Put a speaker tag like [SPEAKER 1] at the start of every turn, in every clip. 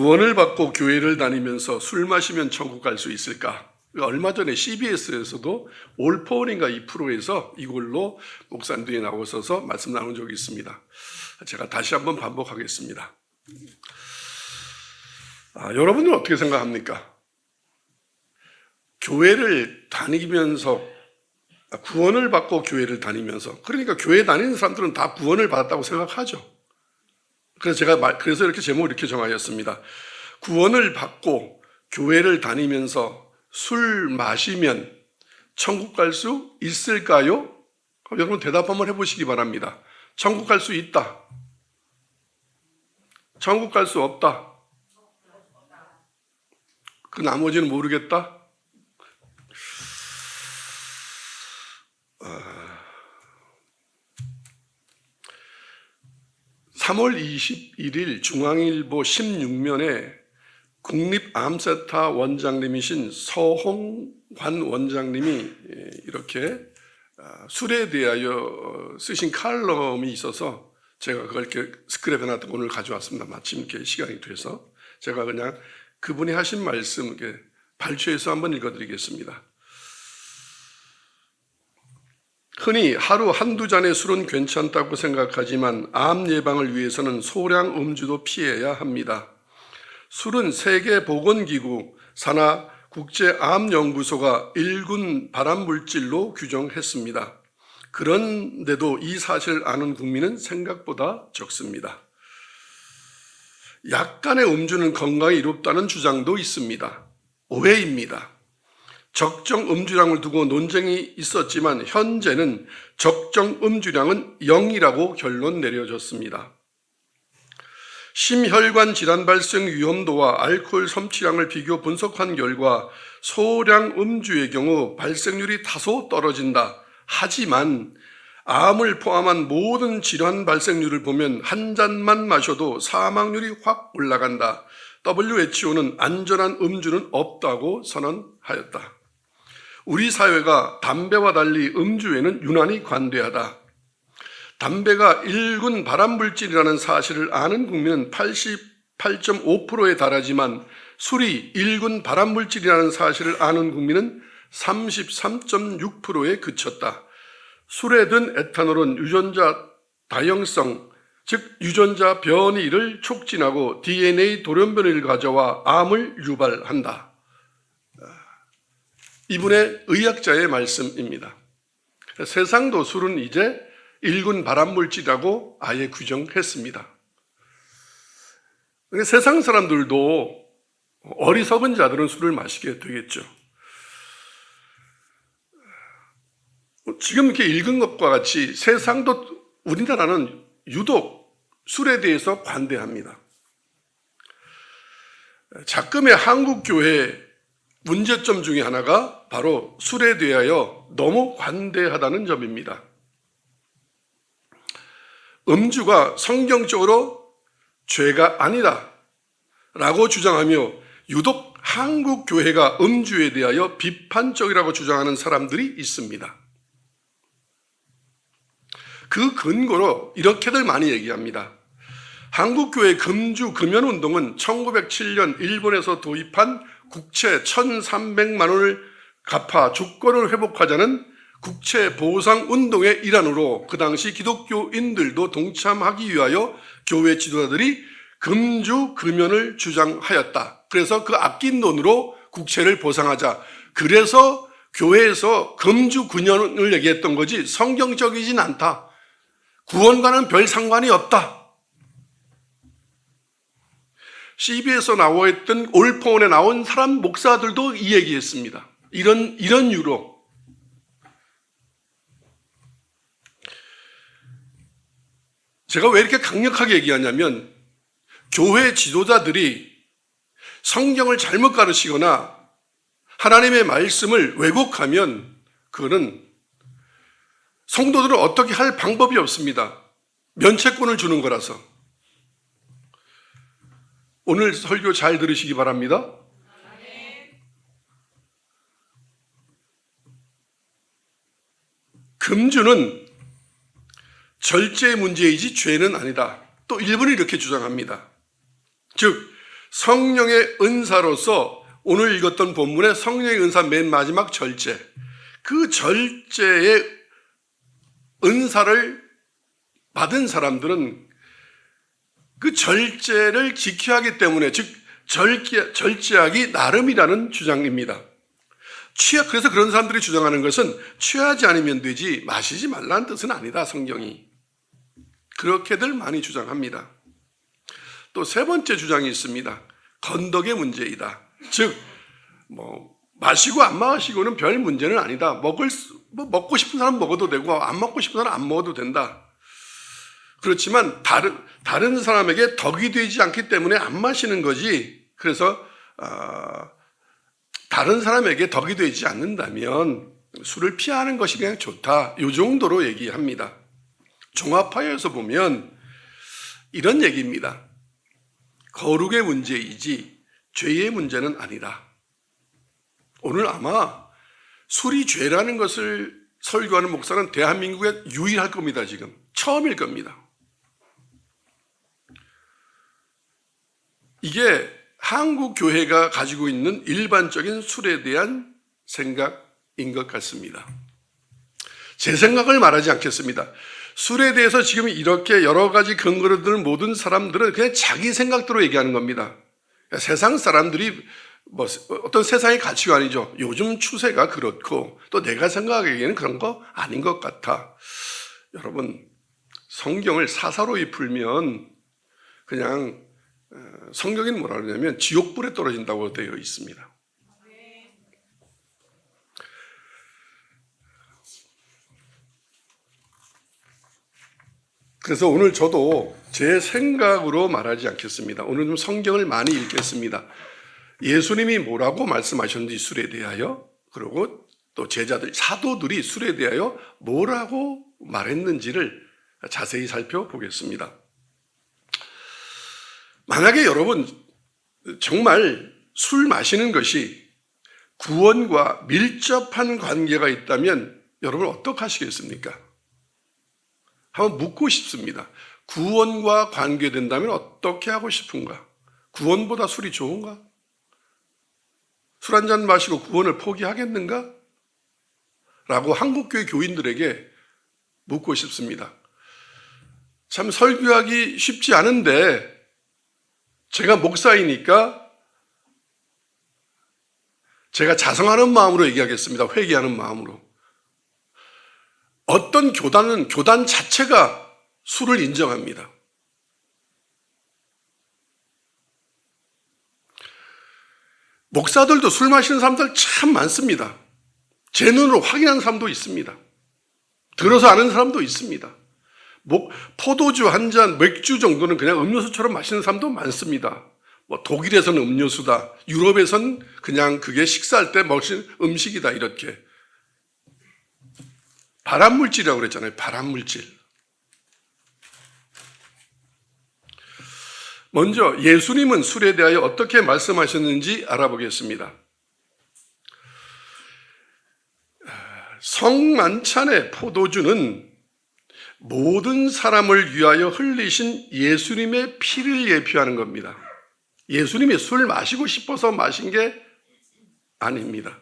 [SPEAKER 1] 구원을 받고 교회를 다니면서 술 마시면 천국 갈 수 있을까? 얼마 전에 CBS에서도 올포원인가 2%에서 이걸로 목사님들이 나오셔서 말씀 나눈 적이 있습니다. 제가 다시 한번 반복하겠습니다. 여러분은 어떻게 생각합니까? 교회를 다니면서 구원을 받고 교회를 다니면서, 그러니까 교회 다니는 사람들은 다 구원을 받았다고 생각하죠. 그래서 이렇게 제목을 이렇게 정하였습니다. 구원을 받고 교회를 다니면서 술 마시면 천국 갈 수 있을까요? 여러분 대답 한번 해보시기 바랍니다. 천국 갈 수 있다. 천국 갈 수 없다. 그 나머지는 모르겠다. 3월 21일 중앙일보 16면에 국립암센터 원장님이신 서홍관 원장님이 이렇게 술에 대하여 쓰신 칼럼이 있어서 제가 그걸 이렇게 스크랩해 놨던 오늘 가져왔습니다. 마침 이렇게 시간이 돼서 제가 그냥 그분이 하신 말씀 이렇게 발췌해서 한번 읽어드리겠습니다. 흔히 하루 한두 잔의 술은 괜찮다고 생각하지만 암 예방을 위해서는 소량 음주도 피해야 합니다. 술은 세계보건기구 산하 국제암연구소가 1군 발암물질로 규정했습니다. 그런데도 이 사실을 아는 국민은 생각보다 적습니다. 약간의 음주는 건강에 이롭다는 주장도 있습니다. 오해입니다. 적정 음주량을 두고 논쟁이 있었지만 현재는 적정 음주량은 0이라고 결론 내려졌습니다. 심혈관 질환 발생 위험도와 알코올 섭취량을 비교 분석한 결과 소량 음주의 경우 발생률이 다소 떨어진다. 하지만 암을 포함한 모든 질환 발생률을 보면 한 잔만 마셔도 사망률이 확 올라간다. WHO는 안전한 음주는 없다고 선언하였다. 우리 사회가 담배와 달리 음주에는 유난히 관대하다. 담배가 1군 발암물질이라는 사실을 아는 국민은 88.5%에 달하지만 술이 1군 발암물질이라는 사실을 아는 국민은 33.6%에 그쳤다. 술에 든 에탄올은 유전자 다형성, 즉 유전자 변이를 촉진하고 DNA 돌연변이를 가져와 암을 유발한다. 이분의 의학자의 말씀입니다. 세상도 술은 이제 1군 발암물질이라고 아예 규정했습니다. 세상 사람들도 어리석은 자들은 술을 마시게 되겠죠. 지금 이렇게 읽은 것과 같이 세상도 우리나라는 유독 술에 대해서 관대합니다. 작금의 한국교회 문제점 중에 하나가 바로 술에 대하여 너무 관대하다는 점입니다. 음주가 성경적으로 죄가 아니다 라고 주장하며 유독 한국 교회가 음주에 대하여 비판적이라고 주장하는 사람들이 있습니다. 그 근거로 이렇게들 많이 얘기합니다. 한국교회 금주 금연운동은 1907년 일본에서 도입한 국채 1,300만 원을 갚아 주권을 회복하자는 국채 보상 운동의 일환으로 그 당시 기독교인들도 동참하기 위하여 교회 지도자들이 금주 금연을 주장하였다. 그래서 그 아낀 돈으로 국채를 보상하자. 그래서 교회에서 금주 금연을 얘기했던 거지 성경적이진 않다. 구원과는 별 상관이 없다. CBS에서 나와 있던 올포원에 나온 사람 목사들도 이 얘기했습니다. 이런 이유로. 제가 왜 이렇게 강력하게 얘기하냐면 교회 지도자들이 성경을 잘못 가르치거나 하나님의 말씀을 왜곡하면 그거는 성도들은 어떻게 할 방법이 없습니다. 면책권을 주는 거라서. 오늘 설교 잘 들으시기 바랍니다. 금주는 절제 문제이지 죄는 아니다. 또 일본이 이렇게 주장합니다. 즉 성령의 은사로서 오늘 읽었던 본문의 성령의 은사 맨 마지막 절제, 그 절제의 은사를 받은 사람들은 그 절제를 지켜야 하기 때문에, 즉 절제하기 나름이라는 주장입니다. 그래서 그런 사람들이 주장하는 것은 취하지 않으면 되지 마시지 말라는 뜻은 아니다, 성경이. 그렇게들 많이 주장합니다. 또 세 번째 주장이 있습니다. 건덕의 문제이다. 즉 마시고 안 마시고는 별 문제는 아니다. 먹고 싶은 사람 먹어도 되고 안 먹고 싶은 사람 안 먹어도 된다. 그렇지만 다른 사람에게 덕이 되지 않기 때문에 안 마시는 거지. 그래서 다른 사람에게 덕이 되지 않는다면 술을 피하는 것이 그냥 좋다. 이 정도로 얘기합니다. 종합하여서 보면 이런 얘기입니다. 거룩의 문제이지 죄의 문제는 아니다. 오늘 아마 술이 죄라는 것을 설교하는 목사는 대한민국에 유일할 겁니다. 지금 처음일 겁니다. 이게 한국 교회가 가지고 있는 일반적인 술에 대한 생각인 것 같습니다. 제 생각을 말하지 않겠습니다. 술에 대해서 지금 이렇게 여러 가지 근거를 드는 모든 사람들은 그냥 자기 생각대로 얘기하는 겁니다. 세상 사람들이 어떤 세상의 가치관이죠. 요즘 추세가 그렇고 또 내가 생각하기에는 그런 거 아닌 것 같아. 여러분, 성경을 사사로이 풀면 그냥 성경에는 뭐라 그러냐면 지옥불에 떨어진다고 되어 있습니다. 그래서 오늘 저도 제 생각으로 말하지 않겠습니다. 오늘 좀 성경을 많이 읽겠습니다. 예수님이 뭐라고 말씀하셨는지 술에 대하여, 그리고 또 제자들, 사도들이 술에 대하여 뭐라고 말했는지를 자세히 살펴보겠습니다. 만약에 여러분 정말 술 마시는 것이 구원과 밀접한 관계가 있다면 여러분 어떻게 하시겠습니까? 한번 묻고 싶습니다. 구원과 관계된다면 어떻게 하고 싶은가? 구원보다 술이 좋은가? 술 한 잔 마시고 구원을 포기하겠는가? 라고 한국교회 교인들에게 묻고 싶습니다. 참 설교하기 쉽지 않은데 제가 목사이니까 제가 자성하는 마음으로 얘기하겠습니다. 회개하는 마음으로. 어떤 교단은 교단 자체가 술을 인정합니다. 목사들도 술 마시는 사람들 참 많습니다. 제 눈으로 확인한 사람도 있습니다. 들어서 아는 사람도 있습니다. 포도주 한 잔, 맥주 정도는 그냥 음료수처럼 마시는 사람도 많습니다. 독일에서는 음료수다. 유럽에서는 그냥 그게 식사할 때 먹는 음식이다. 이렇게. 발암물질이라고 그랬잖아요. 발암물질. 먼저 예수님은 술에 대하여 어떻게 말씀하셨는지 알아보겠습니다. 성만찬의 포도주는 모든 사람을 위하여 흘리신 예수님의 피를 예표하는 겁니다. 예수님이 술 마시고 싶어서 마신 게 아닙니다.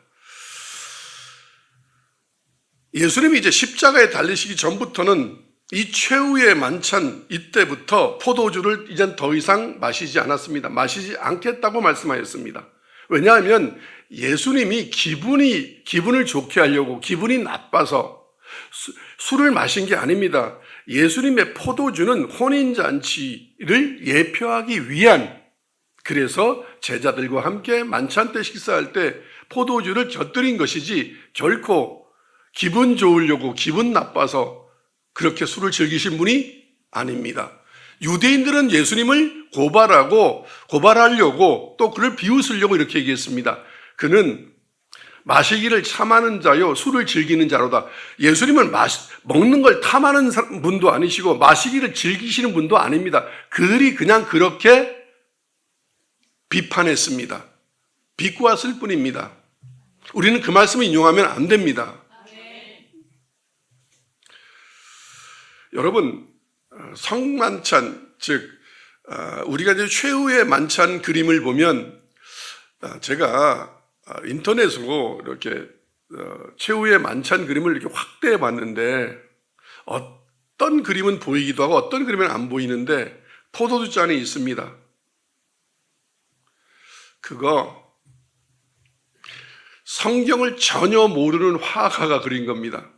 [SPEAKER 1] 예수님이 이제 십자가에 달리시기 전부터는 이 최후의 만찬 이때부터 포도주를 이젠 더 이상 마시지 않았습니다. 마시지 않겠다고 말씀하셨습니다. 왜냐하면 예수님이 기분을 좋게 하려고 기분이 나빠서 술을 마신 게 아닙니다. 예수님의 포도주는 혼인잔치를 예표하기 위한, 그래서 제자들과 함께 만찬 때 식사할 때 포도주를 곁들인 것이지 결코 기분 좋으려고 기분 나빠서 그렇게 술을 즐기신 분이 아닙니다. 유대인들은 예수님을 고발하려고 또 그를 비웃으려고 이렇게 얘기했습니다. 그는 마시기를 탐하는 자요 술을 즐기는 자로다. 예수님은 먹는 걸 탐하는 분도 아니시고 마시기를 즐기시는 분도 아닙니다. 그들이 그냥 그렇게 비판했습니다. 비꼬았을 뿐입니다. 우리는 그 말씀을 인용하면 안 됩니다. 여러분, 성만찬, 즉 우리가 이제 최후의 만찬 그림을 보면 제가 인터넷으로 이렇게 최후의 만찬 그림을 이렇게 확대해 봤는데 어떤 그림은 보이기도 하고 어떤 그림은 안 보이는데 포도주 잔이 있습니다. 그거 성경을 전혀 모르는 화가가 그린 겁니다.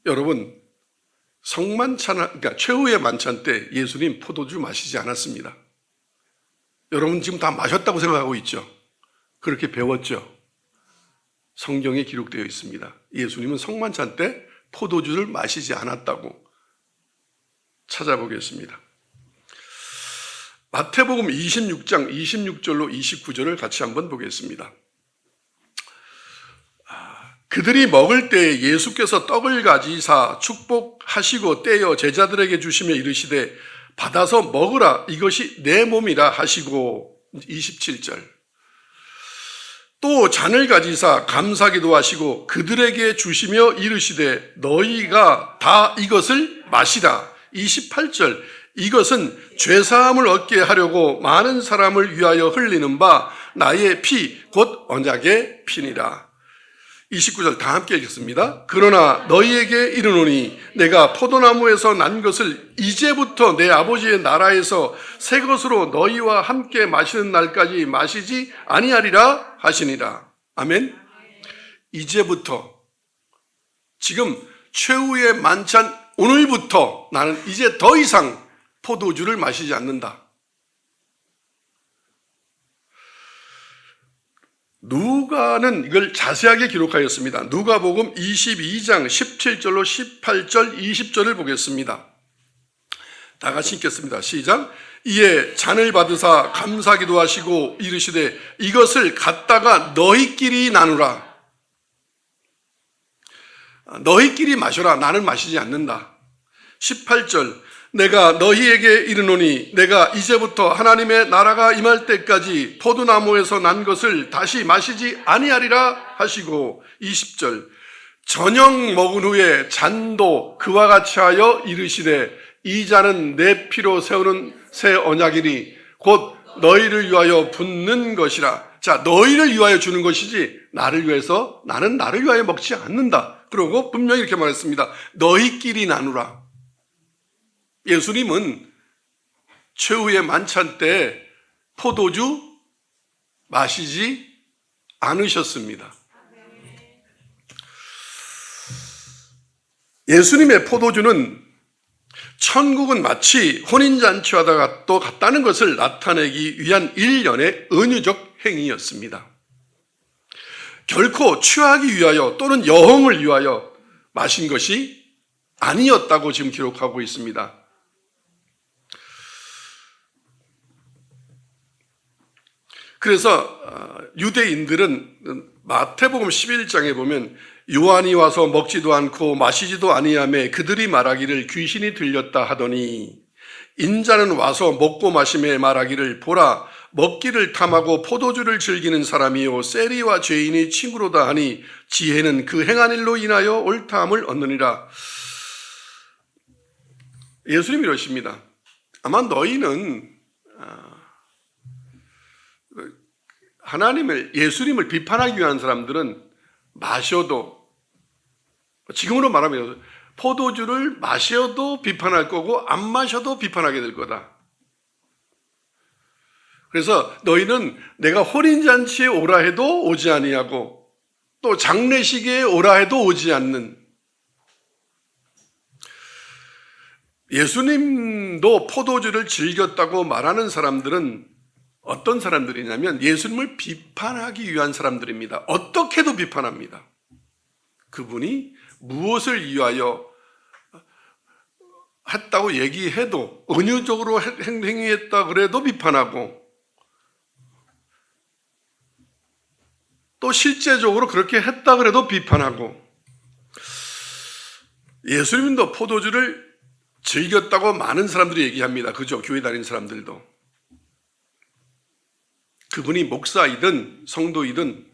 [SPEAKER 1] 여러분, 그러니까 최후의 만찬 때 예수님 포도주 마시지 않았습니다. 여러분 지금 다 마셨다고 생각하고 있죠? 그렇게 배웠죠? 성경에 기록되어 있습니다. 예수님은 성만찬 때 포도주를 마시지 않았다고. 찾아보겠습니다. 마태복음 26장 26절로 29절을 같이 한번 보겠습니다. 그들이 먹을 때에 예수께서 떡을 가지사 축복하시고 떼어 제자들에게 주시며 이르시되 받아서 먹으라 이것이 내 몸이라 하시고 27절 또 잔을 가지사 감사기도 하시고 그들에게 주시며 이르시되 너희가 다 이것을 마시라 28절 이것은 죄사함을 얻게 하려고 많은 사람을 위하여 흘리는 바 나의 피 곧 언약의 피니라 29절 다 함께 읽겠습니다. 그러나 너희에게 이르노니 내가 포도나무에서 난 것을 이제부터 내 아버지의 나라에서 새 것으로 너희와 함께 마시는 날까지 마시지 아니하리라 하시니라. 아멘. 이제부터 지금 최후의 만찬 오늘부터 나는 이제 더 이상 포도주를 마시지 않는다. 누가는 이걸 자세하게 기록하였습니다. 누가복음 22장 17절로 18절 20절을 보겠습니다. 다 같이 읽겠습니다. 시작. 이에 잔을 받으사 감사기도 하시고 이르시되 이것을 갖다가 너희끼리 나누라. 너희끼리 마셔라. 나는 마시지 않는다. 18절 내가 너희에게 이르노니 내가 이제부터 하나님의 나라가 임할 때까지 포도나무에서 난 것을 다시 마시지 아니하리라 하시고 20절 저녁 먹은 후에 잔도 그와 같이 하여 이르시되 이 잔은 내 피로 세우는 새 언약이니 곧 너희를 위하여 붓는 것이라. 자, 너희를 위하여 주는 것이지 나를 위해서 나는 나를 위하여 먹지 않는다. 그러고 분명히 이렇게 말했습니다. 너희끼리 나누라. 예수님은 최후의 만찬 때 포도주 마시지 않으셨습니다. 예수님의 포도주는 천국은 마치 혼인잔치와 또 같다는 것을 나타내기 위한 일련의 은유적 행위였습니다. 결코 취하기 위하여 또는 여흥을 위하여 마신 것이 아니었다고 지금 기록하고 있습니다. 그래서 유대인들은 마태복음 11장에 보면 요한이 와서 먹지도 않고 마시지도 아니하며 그들이 말하기를 귀신이 들렸다 하더니 인자는 와서 먹고 마시며 말하기를 보라 먹기를 탐하고 포도주를 즐기는 사람이요 세리와 죄인이 친구로다 하니 지혜는 그 행한 일로 인하여 옳다함을 얻느니라. 예수님이 이러십니다. 아마 너희는 예수님을 비판하기 위한 사람들은 마셔도, 지금으로 말하면 포도주를 마셔도 비판할 거고 안 마셔도 비판하게 될 거다. 그래서 너희는 내가 혼인잔치에 오라 해도 오지 아니하고 또 장례식에 오라 해도 오지 않는, 예수님도 포도주를 즐겼다고 말하는 사람들은 어떤 사람들이냐면 예수님을 비판하기 위한 사람들입니다. 어떻게도 비판합니다. 그분이 무엇을 위하여 했다고 얘기해도, 은유적으로 행위했다 그래도 비판하고, 또 실제적으로 그렇게 했다 그래도 비판하고, 예수님도 포도주를 즐겼다고 많은 사람들이 얘기합니다. 그죠? 교회 다니는 사람들도. 그분이 목사이든 성도이든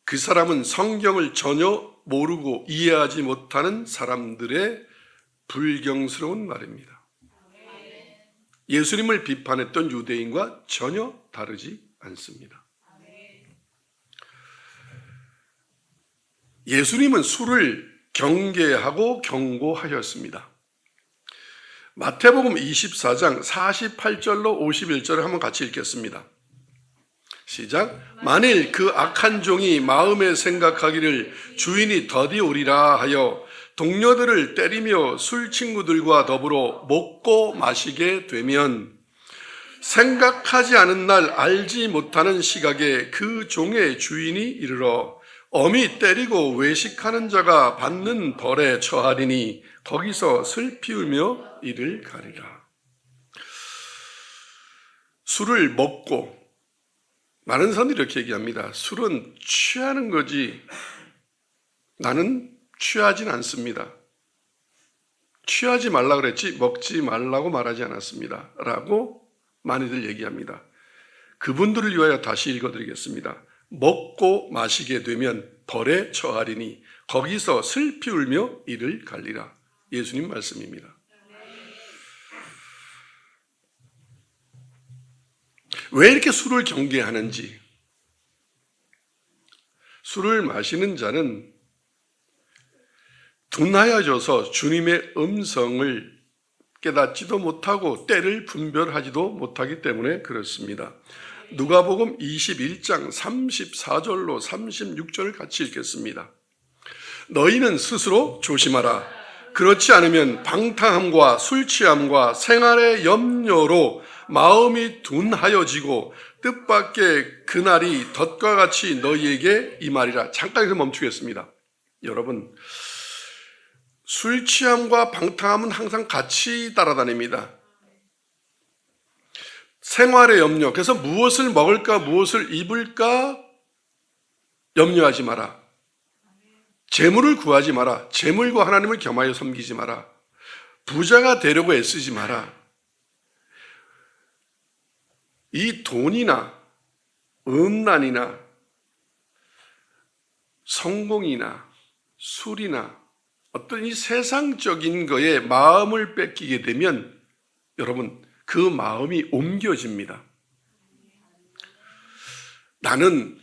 [SPEAKER 1] 그 사람은 성경을 전혀 모르고 이해하지 못하는 사람들의 불경스러운 말입니다. 예수님을 비판했던 유대인과 전혀 다르지 않습니다. 예수님은 술을 경계하고 경고하였습니다. 마태복음 24장 48절로 51절을 한번 같이 읽겠습니다. 시작. 만일 그 악한 종이 마음에 생각하기를 주인이 더디 오리라 하여 동료들을 때리며 술 친구들과 더불어 먹고 마시게 되면 생각하지 않은 날 알지 못하는 시각에 그 종의 주인이 이르러 엄히 때리고 외식하는 자가 받는 벌에 처하리니 거기서 슬피 울며 이를 가리라. 술을 먹고, 많은 사람들이 이렇게 얘기합니다. 술은 취하는 거지 나는 취하진 않습니다. 취하지 말라 그랬지 먹지 말라고 말하지 않았습니다 라고 많이들 얘기합니다. 그분들을 위하여 다시 읽어드리겠습니다. 먹고 마시게 되면 벌에 처하리니 거기서 슬피 울며 이를 갈리라. 예수님 말씀입니다. 왜 이렇게 술을 경계하는지. 술을 마시는 자는 둔하여져서 주님의 음성을 깨닫지도 못하고 때를 분별하지도 못하기 때문에 그렇습니다. 누가복음 21장 34절로 36절을 같이 읽겠습니다. 너희는 스스로 조심하라. 그렇지 않으면 방탕함과 술 취함과 생활의 염려로 마음이 둔하여지고 뜻밖의 그날이 덫과 같이 너희에게 임하리라. 잠깐 여기서 멈추겠습니다. 여러분, 술 취함과 방탕함은 항상 같이 따라다닙니다. 생활의 염려, 그래서 무엇을 먹을까 무엇을 입을까 염려하지 마라. 재물을 구하지 마라. 재물과 하나님을 겸하여 섬기지 마라. 부자가 되려고 애쓰지 마라. 이 돈이나 음란이나 성공이나 술이나 어떤 이 세상적인 거에 마음을 뺏기게 되면 여러분 그 마음이 옮겨집니다. 나는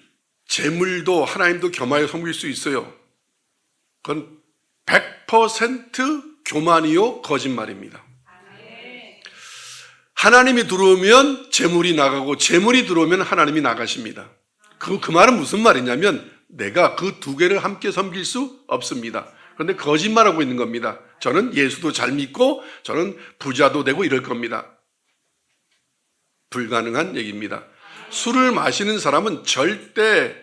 [SPEAKER 1] 재물도 하나님도 겸하여 섬길 수 있어요. 그건 100% 교만이요 거짓말입니다. 하나님이 들어오면 재물이 나가고 재물이 들어오면 하나님이 나가십니다. 그 말은 무슨 말이냐면 내가 그 두 개를 함께 섬길 수 없습니다. 그런데 거짓말하고 있는 겁니다. 저는 예수도 잘 믿고 저는 부자도 되고 이럴 겁니다. 불가능한 얘기입니다. 술을 마시는 사람은 절대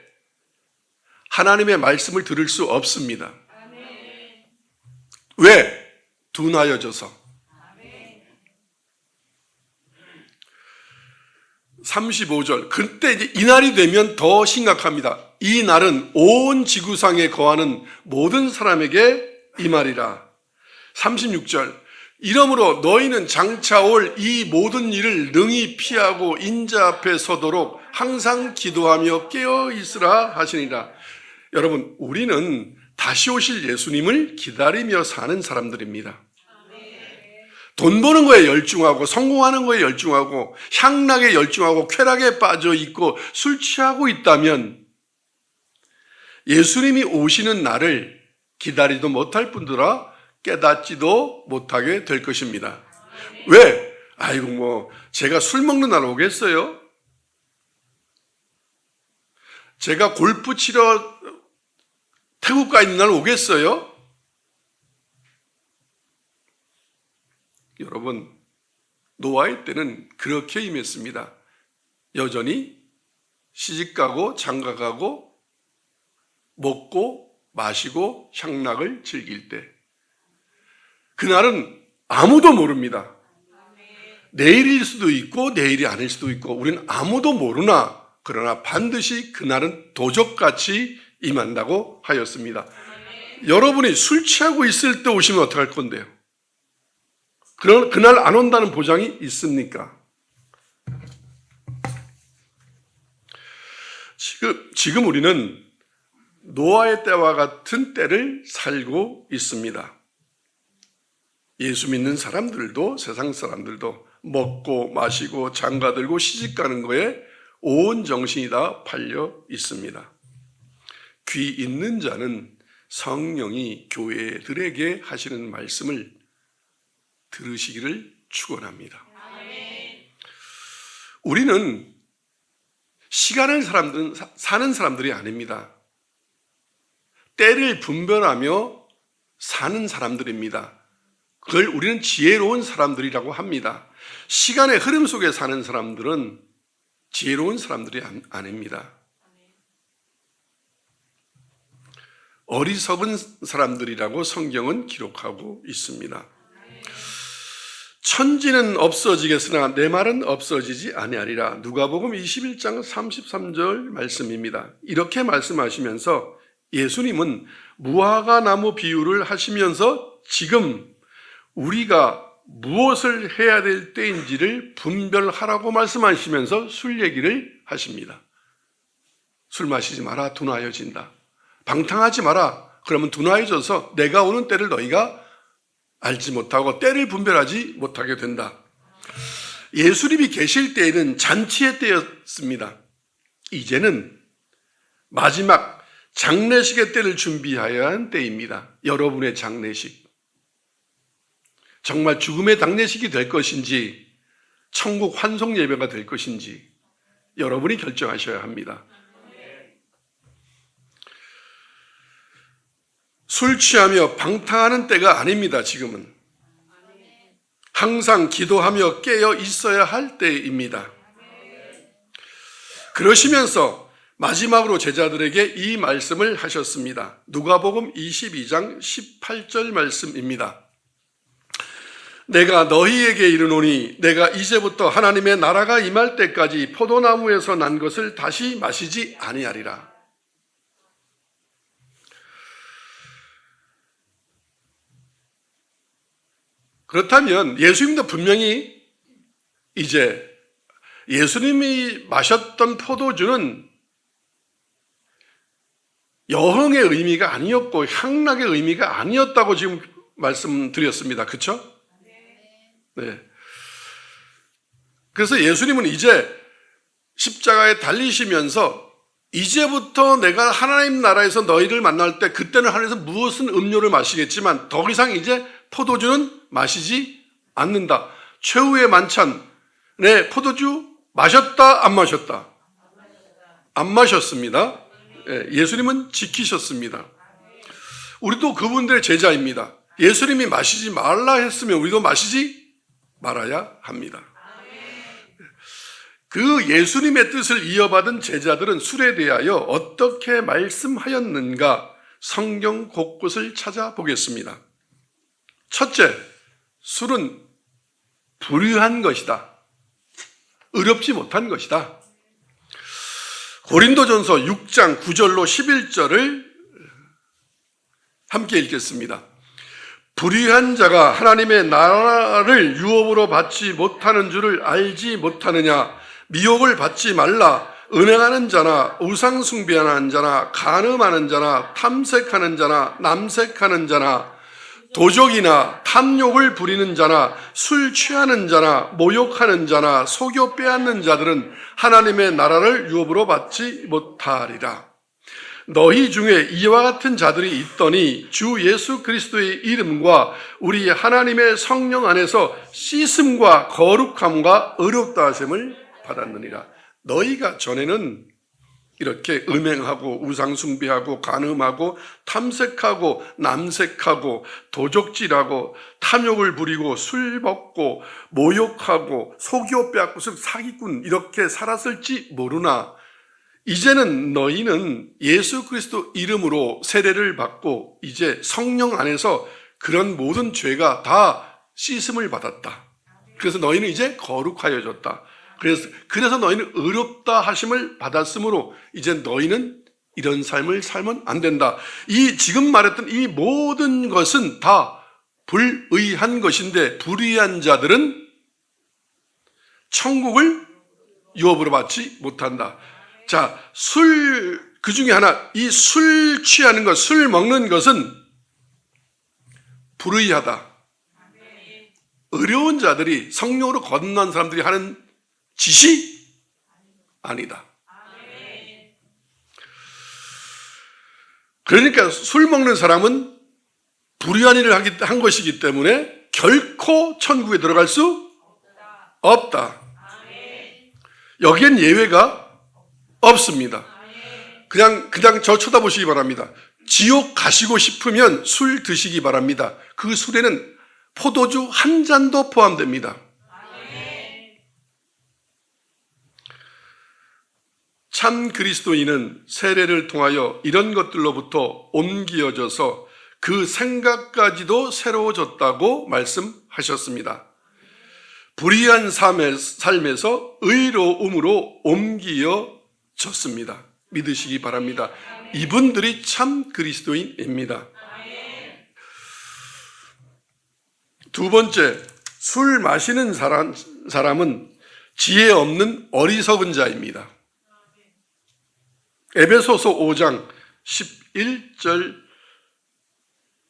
[SPEAKER 1] 하나님의 말씀을 들을 수 없습니다. 왜? 둔하여져서. 35절. 그때 이제 이날이 되면 더 심각합니다. 이 날은 온 지구상에 거하는 모든 사람에게 임하리라. 36절. 이러므로 너희는 장차 올 이 모든 일을 능히 피하고 인자 앞에 서도록 항상 기도하며 깨어 있으라 하시니라. 여러분, 우리는 다시 오실 예수님을 기다리며 사는 사람들입니다. 돈 버는 거에 열중하고 성공하는 거에 열중하고 향락에 열중하고 쾌락에 빠져 있고 술 취하고 있다면 예수님이 오시는 날을 기다리도 못할 뿐더러 깨닫지도 못하게 될 것입니다. 왜? 아이고 제가 술 먹는 날 오겠어요? 제가 골프 치러 태국 가 있는 날 오겠어요? 여러분, 노아의 때는 그렇게 임했습니다. 여전히 시집가고 장가가고 먹고 마시고 향락을 즐길 때 그날은 아무도 모릅니다. 내일일 수도 있고 내일이 아닐 수도 있고 우리는 아무도 모르나 그러나 반드시 그날은 도적같이 임한다고 하였습니다. 여러분이 술 취하고 있을 때 오시면 어떡할 건데요? 그날 안 온다는 보장이 있습니까? 지금 우리는 노아의 때와 같은 때를 살고 있습니다. 예수 믿는 사람들도 세상 사람들도 먹고 마시고 장가들고 시집가는 거에 온 정신이 다 팔려 있습니다. 귀 있는 자는 성령이 교회들에게 하시는 말씀을 들으시기를 축원합니다. 우리는 시간을 사는 사람들이 아닙니다. 때를 분별하며 사는 사람들입니다. 그걸 우리는 지혜로운 사람들이라고 합니다. 시간의 흐름 속에 사는 사람들은 지혜로운 사람들이 아닙니다. 어리석은 사람들이라고 성경은 기록하고 있습니다. 천지는 없어지겠으나 내 말은 없어지지 아니하리라. 누가복음 21장 33절 말씀입니다. 이렇게 말씀하시면서 예수님은 무화과 나무 비유를 하시면서 지금 우리가 무엇을 해야 될 때인지를 분별하라고 말씀하시면서 술 얘기를 하십니다. 술 마시지 마라, 둔하여진다. 방탕하지 마라, 그러면 둔하여져서 내가 오는 때를 너희가 알지 못하고 때를 분별하지 못하게 된다. 예수님이 계실 때에는 잔치의 때였습니다. 이제는 마지막 장례식의 때를 준비해야 하는 때입니다. 여러분의 장례식. 정말 죽음의 장례식이 될 것인지 천국 환송 예배가 될 것인지 여러분이 결정하셔야 합니다. 술 취하며 방탕하는 때가 아닙니다. 지금은 항상 기도하며 깨어 있어야 할 때입니다. 그러시면서 마지막으로 제자들에게 이 말씀을 하셨습니다. 누가복음 22장 18절 말씀입니다. 내가 너희에게 이르노니 내가 이제부터 하나님의 나라가 임할 때까지 포도나무에서 난 것을 다시 마시지 아니하리라. 그렇다면 예수님도 분명히 이제 예수님이 마셨던 포도주는 여흥의 의미가 아니었고 향락의 의미가 아니었다고 지금 말씀드렸습니다. 그렇죠? 네. 그래서 예수님은 이제 십자가에 달리시면서 이제부터 내가 하나님 나라에서 너희를 만날 때 그때는 하늘에서 무엇은 음료를 마시겠지만 더 이상 이제 포도주는 마시지 않는다. 최후의 만찬에 포도주 마셨다, 안 마셨다? 안 마셨습니다. 예수님은 지키셨습니다. 우리도 그분들의 제자입니다. 예수님이 마시지 말라 했으면 우리도 마시지 말아야 합니다. 그 예수님의 뜻을 이어받은 제자들은 술에 대하여 어떻게 말씀하였는가 성경 곳곳을 찾아보겠습니다. 첫째, 술은 불의한 것이다. 의롭지 못한 것이다. 고린도전서 6장 9절로 11절을 함께 읽겠습니다. 불의한 자가 하나님의 나라를 유업으로 받지 못하는 줄을 알지 못하느냐. 미혹을 받지 말라. 은행하는 자나 우상 숭배하는 자나 간음하는 자나 탐색하는 자나 남색하는 자나 도적이나 탐욕을 부리는 자나 술 취하는 자나 모욕하는 자나 속여 빼앗는 자들은 하나님의 나라를 유업으로 받지 못하리라. 너희 중에 이와 같은 자들이 있더니 주 예수 그리스도의 이름과 우리 하나님의 성령 안에서 씻음과 거룩함과 의롭다 하심을 받았느니라. 너희가 전에는 이렇게 음행하고 우상숭배하고 간음하고 탐색하고 남색하고 도적질하고 탐욕을 부리고 술 먹고 모욕하고 속여 빼앗고 사기꾼 이렇게 살았을지 모르나 이제는 너희는 예수 그리스도 이름으로 세례를 받고 이제 성령 안에서 그런 모든 죄가 다 씻음을 받았다. 그래서 너희는 이제 거룩하여졌다. 그래서 너희는 의롭다 하심을 받았으므로 이제 너희는 이런 삶을 살면 안 된다. 이 지금 말했던 이 모든 것은 다 불의한 것인데 불의한 자들은 천국을 유업으로 받지 못한다. 자, 그 중에 하나, 이 술 취하는 것, 술 먹는 것은 불의하다. 어려운 자들이 성령으로 거듭난 사람들이 하는 짓이 아니다. 그러니까 술 먹는 사람은 불의한 일을 한 것이기 때문에 결코 천국에 들어갈 수 없다. 여기엔 예외가 없습니다. 그냥 저 쳐다보시기 바랍니다. 지옥 가시고 싶으면 술 드시기 바랍니다. 그 술에는 포도주 한 잔도 포함됩니다. 참 그리스도인은 세례를 통하여 이런 것들로부터 옮겨져서 그 생각까지도 새로워졌다고 말씀하셨습니다. 불의한 삶에서 의로움으로 옮겨졌습니다. 믿으시기 바랍니다. 이분들이 참 그리스도인입니다. 두 번째, 술 마시는 사람은 지혜 없는 어리석은 자입니다. 에베소서 5장 11절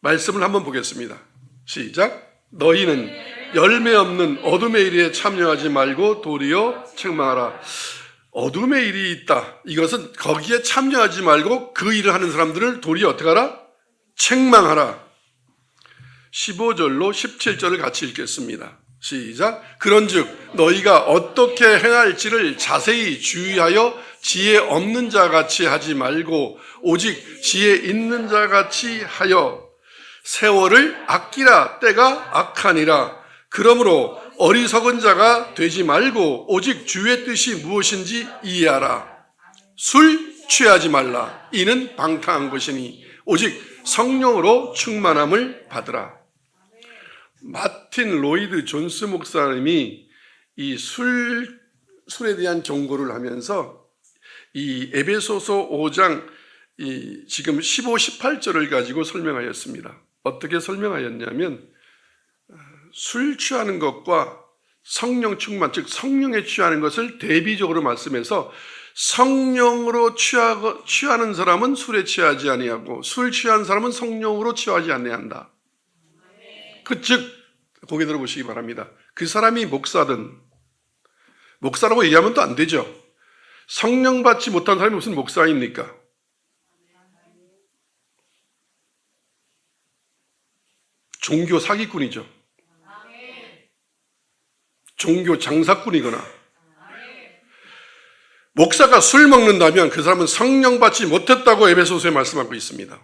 [SPEAKER 1] 말씀을 한번 보겠습니다. 시작. 너희는 열매 없는 어둠의 일에 참여하지 말고 도리어 책망하라. 어둠의 일이 있다. 이것은 거기에 참여하지 말고 그 일을 하는 사람들을 도리어 어떻게 하라? 책망하라. 15절로 17절을 같이 읽겠습니다. 시작. 그런즉 너희가 어떻게 행할지를 자세히 주의하여 지혜 없는 자 같이 하지 말고 오직 지혜 있는 자 같이 하여 세월을 아끼라. 때가 악하니라. 그러므로 어리석은 자가 되지 말고 오직 주의 뜻이 무엇인지 이해하라. 술 취하지 말라. 이는 방탕한 것이니 오직 성령으로 충만함을 받으라. 마틴 로이드 존스 목사님이 이 술에 대한 경고를 하면서 이 에베소서 5장 지금 15, 18절을 가지고 설명하였습니다. 어떻게 설명하였냐면 술 취하는 것과 성령 충만, 즉 성령에 취하는 것을 대비적으로 말씀해서 성령으로 취하는 사람은 술에 취하지 아니하고 술 취한 사람은 성령으로 취하지 아니한다. 즉 고개 들어보시기 바랍니다. 그 사람이 목사든 목사라고 얘기하면 또 안 되죠. 성령 받지 못한 사람이 무슨 목사입니까? 종교 사기꾼이죠. 종교 장사꾼이거나. 목사가 술 먹는다면 그 사람은 성령 받지 못했다고 에베소서에 말씀하고 있습니다.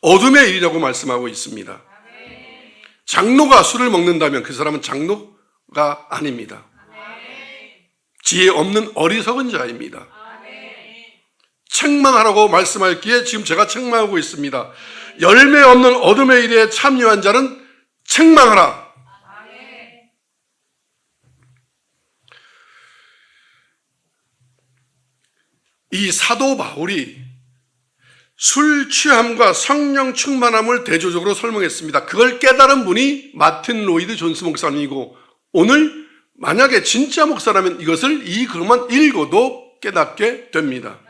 [SPEAKER 1] 어둠의 일이라고 말씀하고 있습니다. 장로가 술을 먹는다면 그 사람은 장로가 아닙니다. 지혜 없는 어리석은 자입니다. 책망하라고 말씀할기에 지금 제가 책망하고 있습니다. 열매 없는 어둠의 일에 참여한 자는 책망하라. 이 사도 바울이 술 취함과 성령 충만함을 대조적으로 설명했습니다. 그걸 깨달은 분이 마틴 로이드 존스 목사님이고 오늘 만약에 진짜 목사라면 이것을 이 글만 읽어도 깨닫게 됩니다.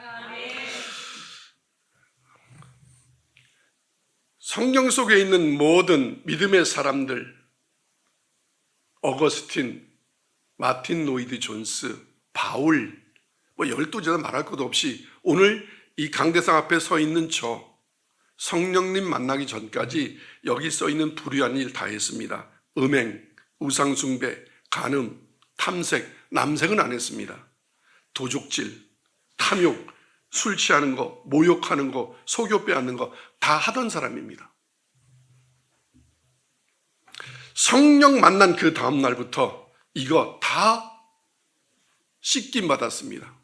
[SPEAKER 1] 성경 속에 있는 모든 믿음의 사람들, 어거스틴, 마틴 로이드 존스, 바울, 12제자 말할 것도 없이 오늘 이 강대상 앞에 서 있는 저 성령님 만나기 전까지 여기 써 있는 불의한 일 다 했습니다. 음행, 우상숭배, 간음, 탐색, 남색은 안 했습니다. 도둑질, 탐욕, 술 취하는 거, 모욕하는 거, 속여 빼앗는 거 다 하던 사람입니다. 성령 만난 그 다음 날부터 이거 다 씻김 받았습니다.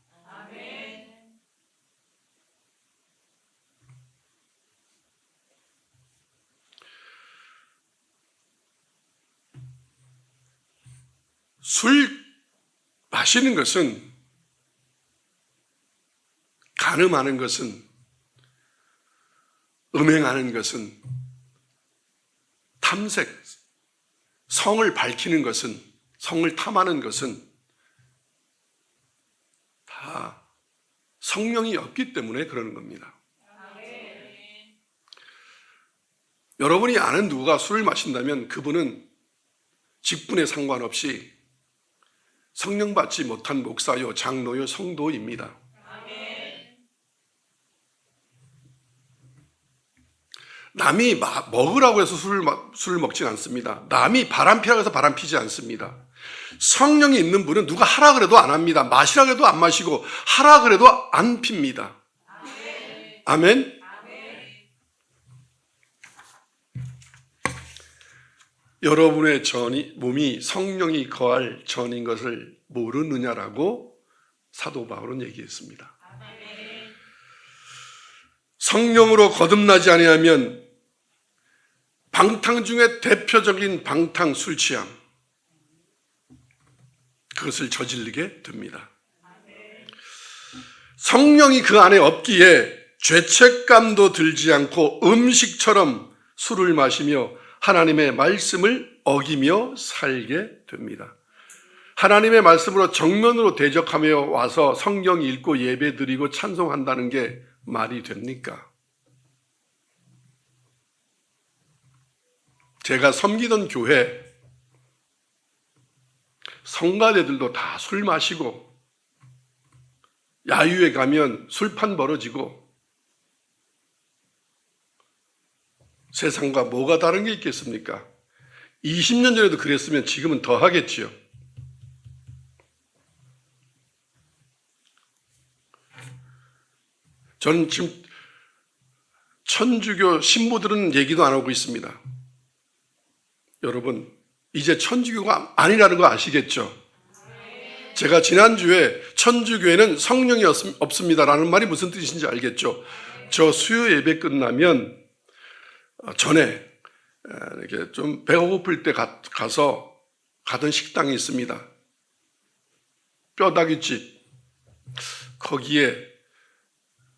[SPEAKER 1] 술 마시는 것은, 간음하는 것은, 음행하는 것은, 탐색, 성을 밝히는 것은, 성을 탐하는 것은 다 성령이 없기 때문에 그러는 겁니다. 여러분이 아는 누가 술을 마신다면 그분은 직분에 상관없이 성령 받지 못한 목사요, 장로요, 성도입니다. 남이 먹으라고 해서 술을 먹지 않습니다. 남이 바람 피라고 해서 바람 피지 않습니다. 성령이 있는 분은 누가 하라 그래도 안 합니다. 마시라 그래도 안 마시고 하라 그래도 안 핍니다. 아멘. 여러분의 몸이 성령이 거할 전인 것을 모르느냐라고 사도 바울은 얘기했습니다. 성령으로 거듭나지 아니하면 방탕 중에 대표적인 방탕 술 취함, 그것을 저지르게 됩니다. 성령이 그 안에 없기에 죄책감도 들지 않고 음식처럼 술을 마시며 하나님의 말씀을 어기며 살게 됩니다. 하나님의 말씀으로 정면으로 대적하며 와서 성경 읽고 예배 드리고 찬송한다는 게 말이 됩니까? 제가 섬기던 교회 성가대들도 다 술 마시고 야유회 가면 술판 벌어지고 세상과 뭐가 다른 게 있겠습니까? 20년 전에도 그랬으면 지금은 더 하겠지요. 저는 지금 천주교 신부들은 얘기도 안 하고 있습니다. 여러분, 이제 천주교가 아니라는 거 아시겠죠? 제가 지난주에 천주교에는 성령이 없습니다라는 말이 무슨 뜻인지 알겠죠? 저 수요 예배 끝나면 전에 이렇게 좀 배가 고플 때 가서 가던 식당이 있습니다. 뼈다귀집. 거기에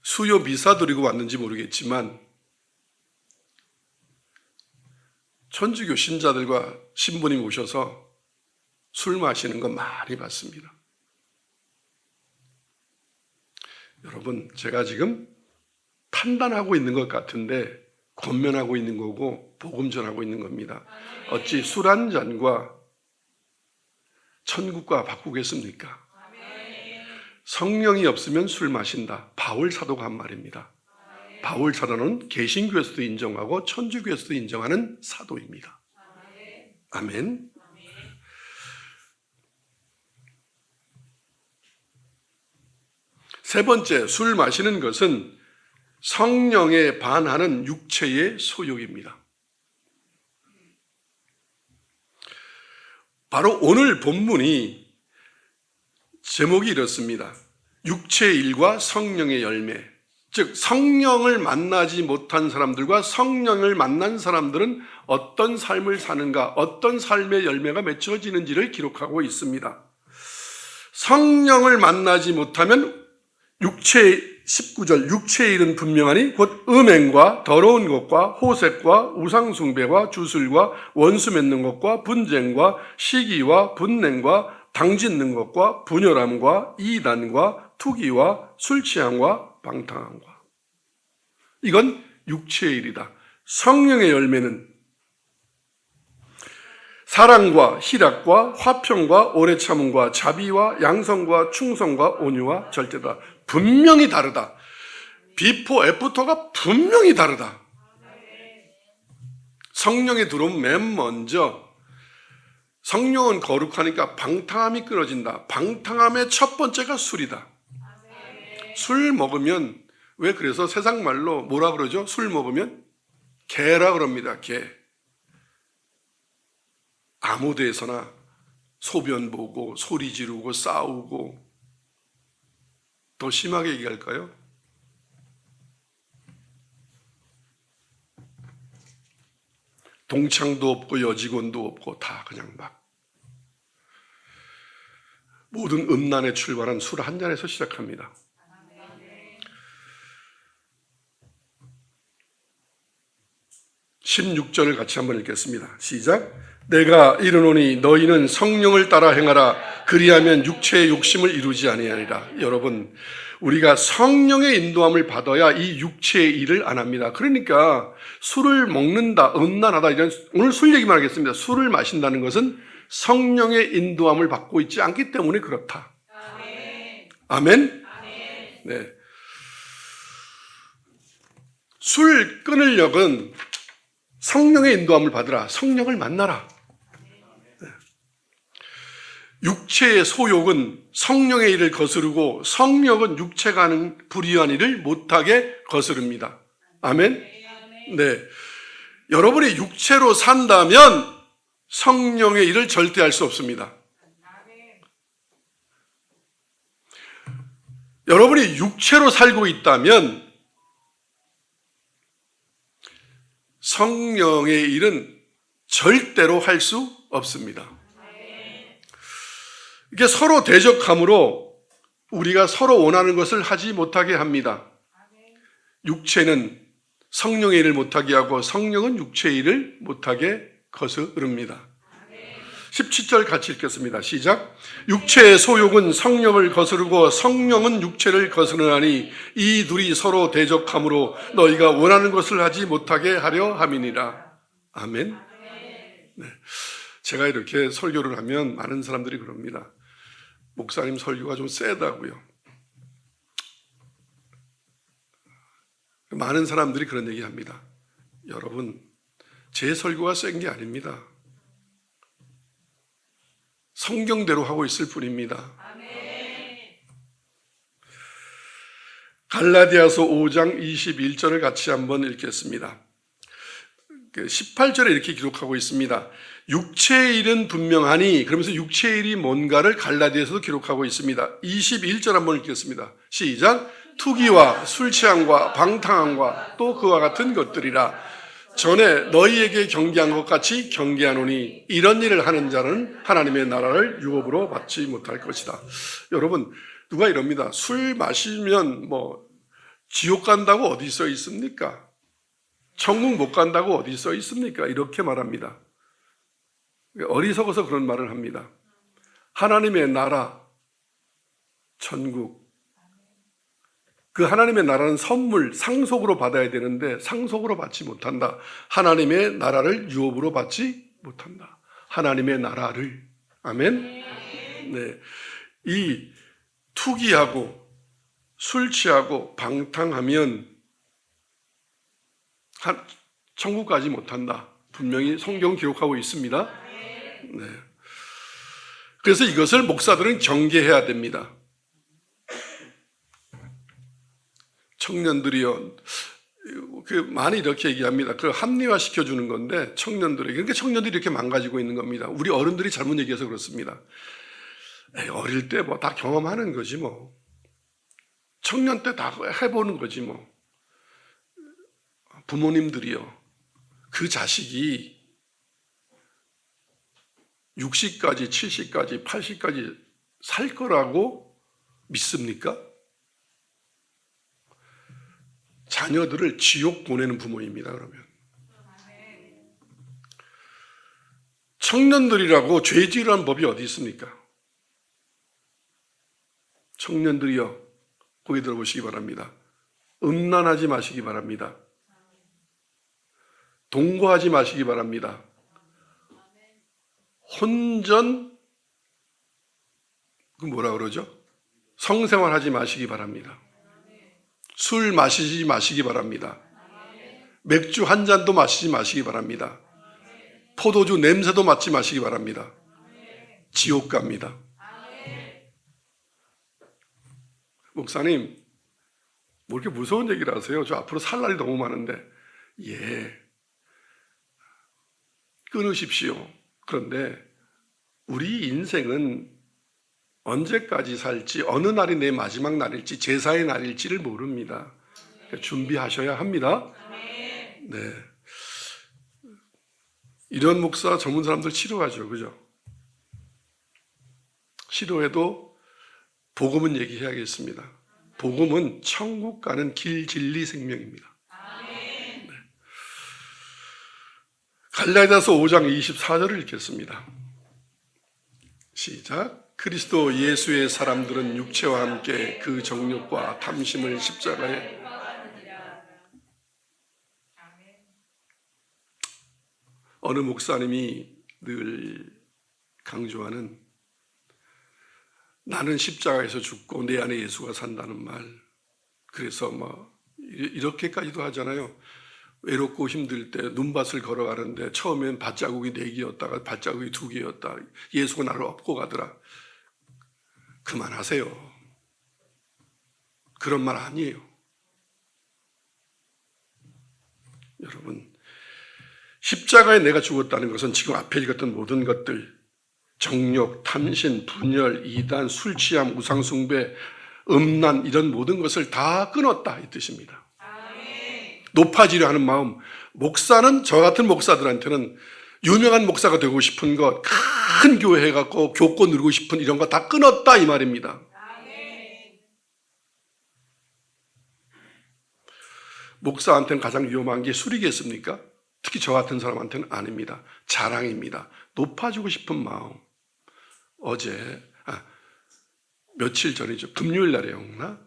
[SPEAKER 1] 수요 미사 드리고 왔는지 모르겠지만 천주교 신자들과 신부님 오셔서 술 마시는 거 많이 봤습니다. 여러분, 제가 지금 판단하고 있는 것 같은데 권면하고 있는 거고 복음 전하고 있는 겁니다. 어찌 술 한 잔과 천국과 바꾸겠습니까? 성령이 없으면 술 마신다. 바울 사도가 한 말입니다. 바울 사도는 개신교에서도 인정하고 천주교에서도 인정하는 사도입니다. 아멘. 세 번째, 술 마시는 것은 성령에 반하는 육체의 소욕입니다. 바로 오늘 본문이 제목이 이렇습니다. 육체의 일과 성령의 열매. 즉 성령을 만나지 못한 사람들과 성령을 만난 사람들은 어떤 삶을 사는가, 어떤 삶의 열매가 맺혀지는지를 기록하고 있습니다. 성령을 만나지 못하면 19절 육체의 일은 분명하니 곧 음행과 더러운 것과 호색과 우상숭배와 주술과 원수 맺는 것과 분쟁과 시기와 분냉과 당짓는 것과 분열함과 이단과 투기와 술취함과 방탕함과. 이건 육체의 일이다. 성령의 열매는 사랑과 희락과 화평과 오래 참음과 자비와 양성과 충성과 온유와 절제다. 분명히 다르다. 비포 애프터가 분명히 다르다. 성령이 들어오면 맨 먼저 성령은 거룩하니까 방탕함이 끊어진다. 방탕함의 첫 번째가 술이다. 술 먹으면, 왜 그래서 세상 말로 뭐라 그러죠? 술 먹으면 개라 그럽니다. 개. 아무 데서나 소변 보고 소리 지르고 싸우고. 더 심하게 얘기할까요? 동창도 없고 여직원도 없고 다 그냥 막 모든 음란에 출발한 술 한 잔에서 시작합니다. (16절을) 같이 한번 읽겠습니다. 시작. 내가 이르노니 너희는 성령을 따라 행하라. 그리하면 육체의 욕심을 이루지 아니하리라. 여러분, 우리가 성령의 인도함을 받아야 이 육체의 일을 안 합니다. 그러니까 술을 먹는다, 음란하다 이런, 오늘 술 얘기만 하겠습니다. 술을 마신다는 것은 성령의 인도함을 받고 있지 않기 때문에 그렇다. 아멘? 네. 술 끊을 력은 성령의 인도함을 받으라. 성령을 만나라. 네. 육체의 소욕은 성령의 일을 거스르고 성령은 육체가 하는 불의한 일을 못하게 거스릅니다. 아멘? 네. 여러분이 육체로 산다면 성령의 일을 절대 할 수 없습니다. 여러분이 육체로 살고 있다면 성령의 일은 절대로 할 수 없습니다. 이게 서로 대적함으로 우리가 서로 원하는 것을 하지 못하게 합니다. 육체는 성령의 일을 못하게 하고 성령은 육체의 일을 못하게 거스릅니다. 17절 같이 읽겠습니다. 시작. 육체의 소욕은 성령을 거스르고 성령은 육체를 거스르나니 이 둘이 서로 대적함으로 너희가 원하는 것을 하지 못하게 하려 함이니라. 아멘. 네. 제가 이렇게 설교를 하면 많은 사람들이 그럽니다. 목사님 설교가 좀 세다고요. 많은 사람들이 그런 얘기 합니다. 여러분, 제 설교가 센 게 아닙니다. 성경대로 하고 있을 뿐입니다. 갈라디아서 5장 21절을 같이 한번 읽겠습니다. 18절에 이렇게 기록하고 있습니다. 육체의 일은 분명하니, 그러면서 육체의 일이 뭔가를 갈라디아서도 기록하고 있습니다. 21절 한번 읽겠습니다. 시작. 투기와 술 취함과 방탕함과 또 그와 같은 것들이라. 전에 너희에게 경계한 것 같이 경계하노니 이런 일을 하는 자는 하나님의 나라를 유업으로 받지 못할 것이다. 여러분, 누가 이럽니다. 술 마시면 지옥 간다고 어디 써 있습니까? 천국 못 간다고 어디 써 있습니까? 이렇게 말합니다. 어리석어서 그런 말을 합니다. 하나님의 나라, 천국, 그 하나님의 나라는 선물, 상속으로 받아야 되는데 상속으로 받지 못한다. 하나님의 나라를 유업으로 받지 못한다. 하나님의 나라를. 아멘? 네. 이 투기하고 술 취하고 방탕하면 천국 가지 못한다. 분명히 성경 기록하고 있습니다. 네. 그래서 이것을 목사들은 경계해야 됩니다. 청년들이요, 많이 이렇게 얘기합니다. 그걸 합리화시켜주는 건데, 청년들에게. 그러니까 청년들이 이렇게 망가지고 있는 겁니다. 우리 어른들이 잘못 얘기해서 그렇습니다. 어릴 때 다 경험하는 거지 뭐. 청년 때 다 해보는 거지 뭐. 부모님들이요, 그 자식이 60까지, 70까지, 80까지 살 거라고 믿습니까? 자녀들을 지옥 보내는 부모입니다. 그러면 청년들이라고 죄지으라는 법이 어디 있습니까? 청년들이여, 고개 들어보시기 바랍니다. 음란하지 마시기 바랍니다. 동거하지 마시기 바랍니다. 혼전, 그 뭐라 그러죠? 성생활하지 마시기 바랍니다. 술 마시지 마시기 바랍니다. 맥주 한 잔도 마시지 마시기 바랍니다. 포도주 냄새도 맡지 마시기 바랍니다. 지옥 갑니다. 목사님, 뭐 이렇게 무서운 얘기를 하세요? 저 앞으로 살 날이 너무 많은데. 끊으십시오. 그런데 우리 인생은 언제까지 살지, 어느 날이 내 마지막 날일지, 제사의 날일지를 모릅니다. 그러니까 준비하셔야 합니다. 네. 이런 목사 전문 사람들 치료하죠. 그죠? 치료해도 복음은 얘기해야겠습니다. 복음은 천국 가는 길, 진리, 생명입니다. 네. 갈라디아서 5장 24절을 읽겠습니다. 시작. 그리스도 예수의 사람들은 육체와 함께 그 정욕과 탐심을 십자가에 어느 목사님이 늘 강조하는 나는 십자가에서 죽고 내 안에 예수가 산다는 말. 그래서 이렇게까지도 하잖아요. 외롭고 힘들 때 눈밭을 걸어가는데 처음엔 발자국이 4개였다가 발자국이 2개였다. 예수가 나를 업고 가더라. 그만하세요. 그런 말 아니에요. 여러분, 십자가에 내가 죽었다는 것은 지금 앞에 읽었던 모든 것들, 정욕, 탐심, 분열, 이단, 술 취함, 우상숭배, 음란 이런 모든 것을 다 끊었다 이 뜻입니다. 높아지려 하는 마음. 목사는 저 같은 목사들한테는 유명한 목사가 되고 싶은 것, 큰 교회 해갖고 교권 누리고 싶은 이런 거 다 끊었다 이 말입니다. 목사한테는 가장 위험한 게 술이겠습니까? 특히 저 같은 사람한테는 아닙니다. 자랑입니다. 높아지고 싶은 마음. 며칠 전이죠. 금요일 날이었나?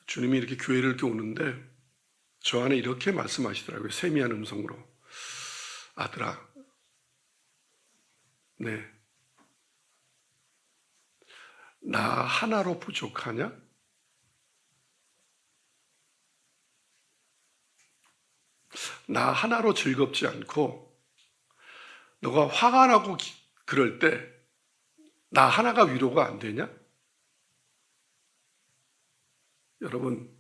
[SPEAKER 1] 주님이 이렇게 교회를 이렇게 오는데 저 안에 이렇게 말씀하시더라고요. 세미한 음성으로. 아들아, 네, 나 하나로 부족하냐? 나 하나로 즐겁지 않고 너가 화가 나고 그럴 때 나 하나가 위로가 안 되냐? 여러분,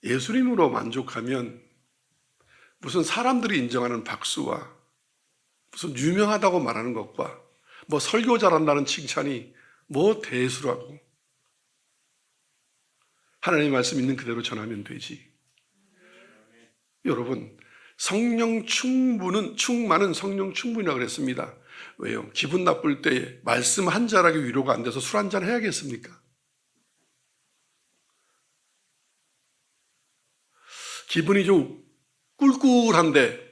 [SPEAKER 1] 예수님으로 만족하면 무슨 사람들이 인정하는 박수와 무슨 유명하다고 말하는 것과 설교 잘한다는 칭찬이 대수라고. 하나님의 말씀 있는 그대로 전하면 되지. 여러분, 성령 충만은 성령 충분이라고 그랬습니다. 왜요? 기분 나쁠 때 말씀 한 자락이 위로가 안 돼서 술 한 잔 해야겠습니까? 기분이 좀 꿀꿀한데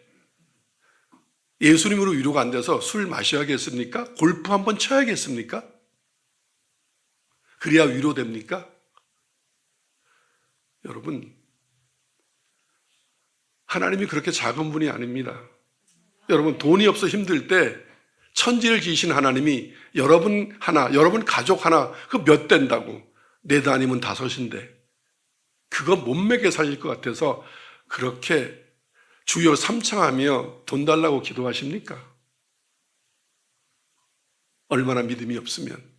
[SPEAKER 1] 예수님으로 위로가 안 돼서 술 마셔야겠습니까? 골프 한번 쳐야겠습니까? 그래야 위로됩니까? 여러분, 하나님이 그렇게 작은 분이 아닙니다. 여러분, 돈이 없어 힘들 때 천지를 지으신 하나님이 여러분 하나, 여러분 가족 하나, 그 몇 된다고? 4단이면 5인데 그거 못 먹게 살릴 것 같아서 그렇게 주여 삼창하며 돈 달라고 기도하십니까? 얼마나 믿음이 없으면.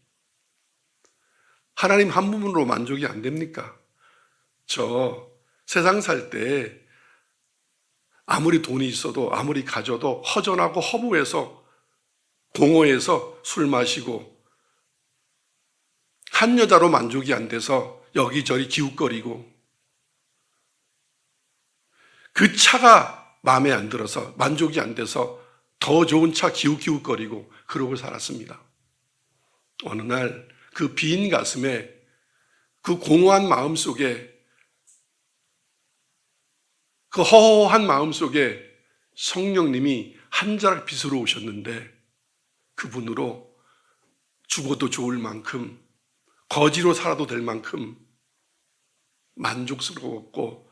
[SPEAKER 1] 하나님 한 분으로 만족이 안 됩니까? 저 세상 살 때 아무리 돈이 있어도 아무리 가져도 허전하고 허무해서 공허해서 술 마시고 한 여자로 만족이 안 돼서 여기저기 기웃거리고 그 차가 마음에 안 들어서 만족이 안 돼서 더 좋은 차 기웃기웃거리고 그러고 살았습니다. 어느 날 그 빈 가슴에 그 공허한 마음 속에 그 허허한 마음 속에 성령님이 한 자락 빛으로 오셨는데 그분으로 죽어도 좋을 만큼 거지로 살아도 될 만큼 만족스러웠고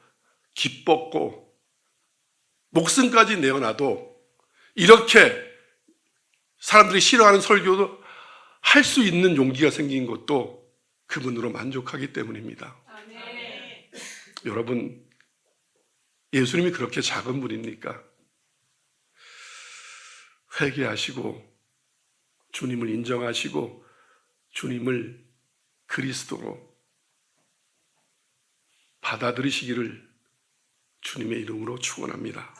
[SPEAKER 1] 기뻤고 목숨까지 내어놔도 이렇게 사람들이 싫어하는 설교도 할 수 있는 용기가 생긴 것도 그분으로 만족하기 때문입니다. 아멘. 여러분, 예수님이 그렇게 작은 분입니까? 회개하시고 주님을 인정하시고 주님을 그리스도로 받아들이시기를 주님의 이름으로 축원합니다.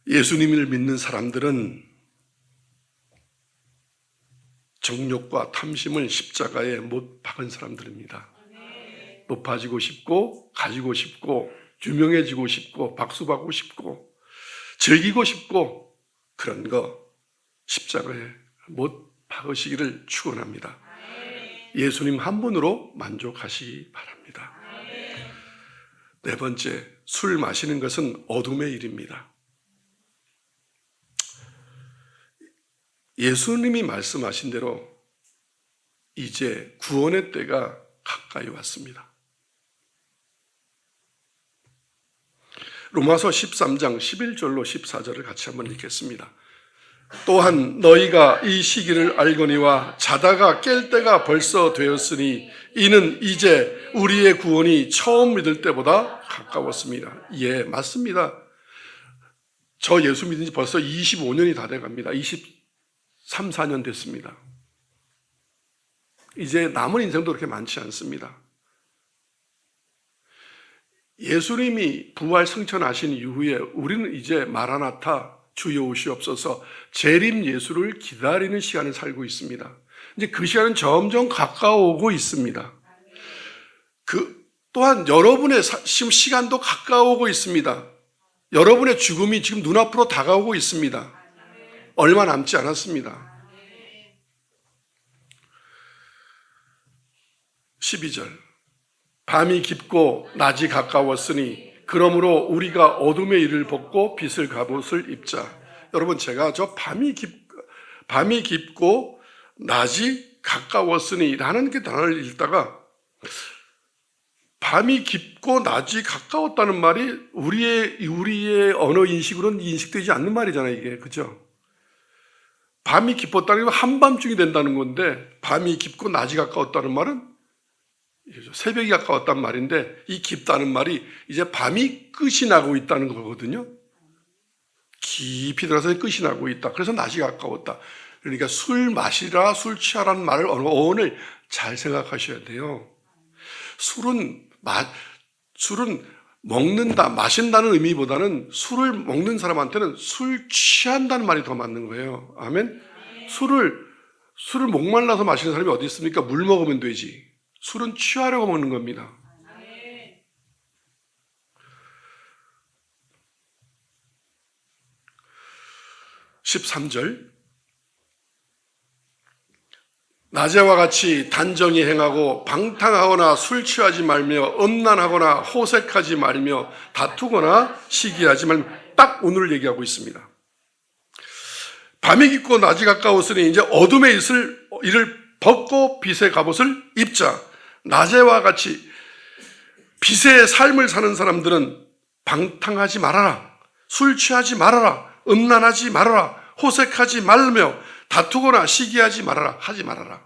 [SPEAKER 1] 예수님을 믿는 사람들은 정욕과 탐심을 십자가에 못 박은 사람들입니다. 높아지고 싶고 가지고 싶고 유명해지고 싶고 박수받고 싶고 즐기고 싶고 그런 거 십자가에 못 박으시기를 축원합니다. 예수님 한 분으로 만족하시기 바랍니다. 4번째, 술 마시는 것은 어둠의 일입니다. 예수님이 말씀하신 대로 이제 구원의 때가 가까이 왔습니다. 로마서 13장 11절로 14절을 같이 한번 읽겠습니다. 또한 너희가 이 시기를 알거니와 자다가 깰 때가 벌써 되었으니 이는 이제 우리의 구원이 처음 믿을 때보다 가까웠습니다. 예, 맞습니다. 저 예수 믿은 지 벌써 25년이 다 돼갑니다. 23, 4년 됐습니다. 이제 남은 인생도 그렇게 많지 않습니다. 예수님이 부활 승천하신 이후에 우리는 이제 마라나타 주여 오시옵소서 재림 예수를 기다리는 시간을 살고 있습니다. 이제 그 시간은 점점 가까워오고 있습니다. 또한 여러분의 지금 시간도 가까워오고 있습니다. 여러분의 죽음이 지금 눈앞으로 다가오고 있습니다. 얼마 남지 않았습니다. 12절 밤이 깊고 낮이 가까웠으니 그러므로 우리가 어둠의 일을 벗고 빛을 갑옷을 입자. 여러분 제가 저 밤이 깊고 낮이 가까웠으니 라는 그 단어를 읽다가 밤이 깊고 낮이 가까웠다는 말이 우리의 언어 인식으로는 인식되지 않는 말이잖아요, 이게. 그죠? 밤이 깊었다는 건 한밤중이 된다는 건데 밤이 깊고 낮이 가까웠다는 말은 새벽이 가까웠단 말인데 이 깊다는 말이 이제 밤이 끝이 나고 있다는 거거든요. 깊이 들어서 끝이 나고 있다. 그래서 낮이 가까웠다. 그러니까 술 마시라, 술 취하라는 말을 어원을 잘 생각하셔야 돼요. 술은 먹는다, 마신다는 의미보다는 술을 먹는 사람한테는 술 취한다는 말이 더 맞는 거예요. 아멘? 술을 목말라서 마시는 사람이 어디 있습니까? 물 먹으면 되지. 술은 취하려고 먹는 겁니다. 네. 13절 낮에와 같이 단정히 행하고 방탕하거나 술 취하지 말며 음란하거나 호색하지 말며 다투거나 시기하지 말며 딱 오늘 얘기하고 있습니다. 밤이 깊고 낮이 가까웠으니 이제 어둠의 일을 벗고 빛의 갑옷을 입자. 낮에와 같이 빛의 삶을 사는 사람들은 방탕하지 말아라, 술 취하지 말아라, 음란하지 말아라, 호색하지 말며 다투거나 시기하지 말아라, 하지 말아라.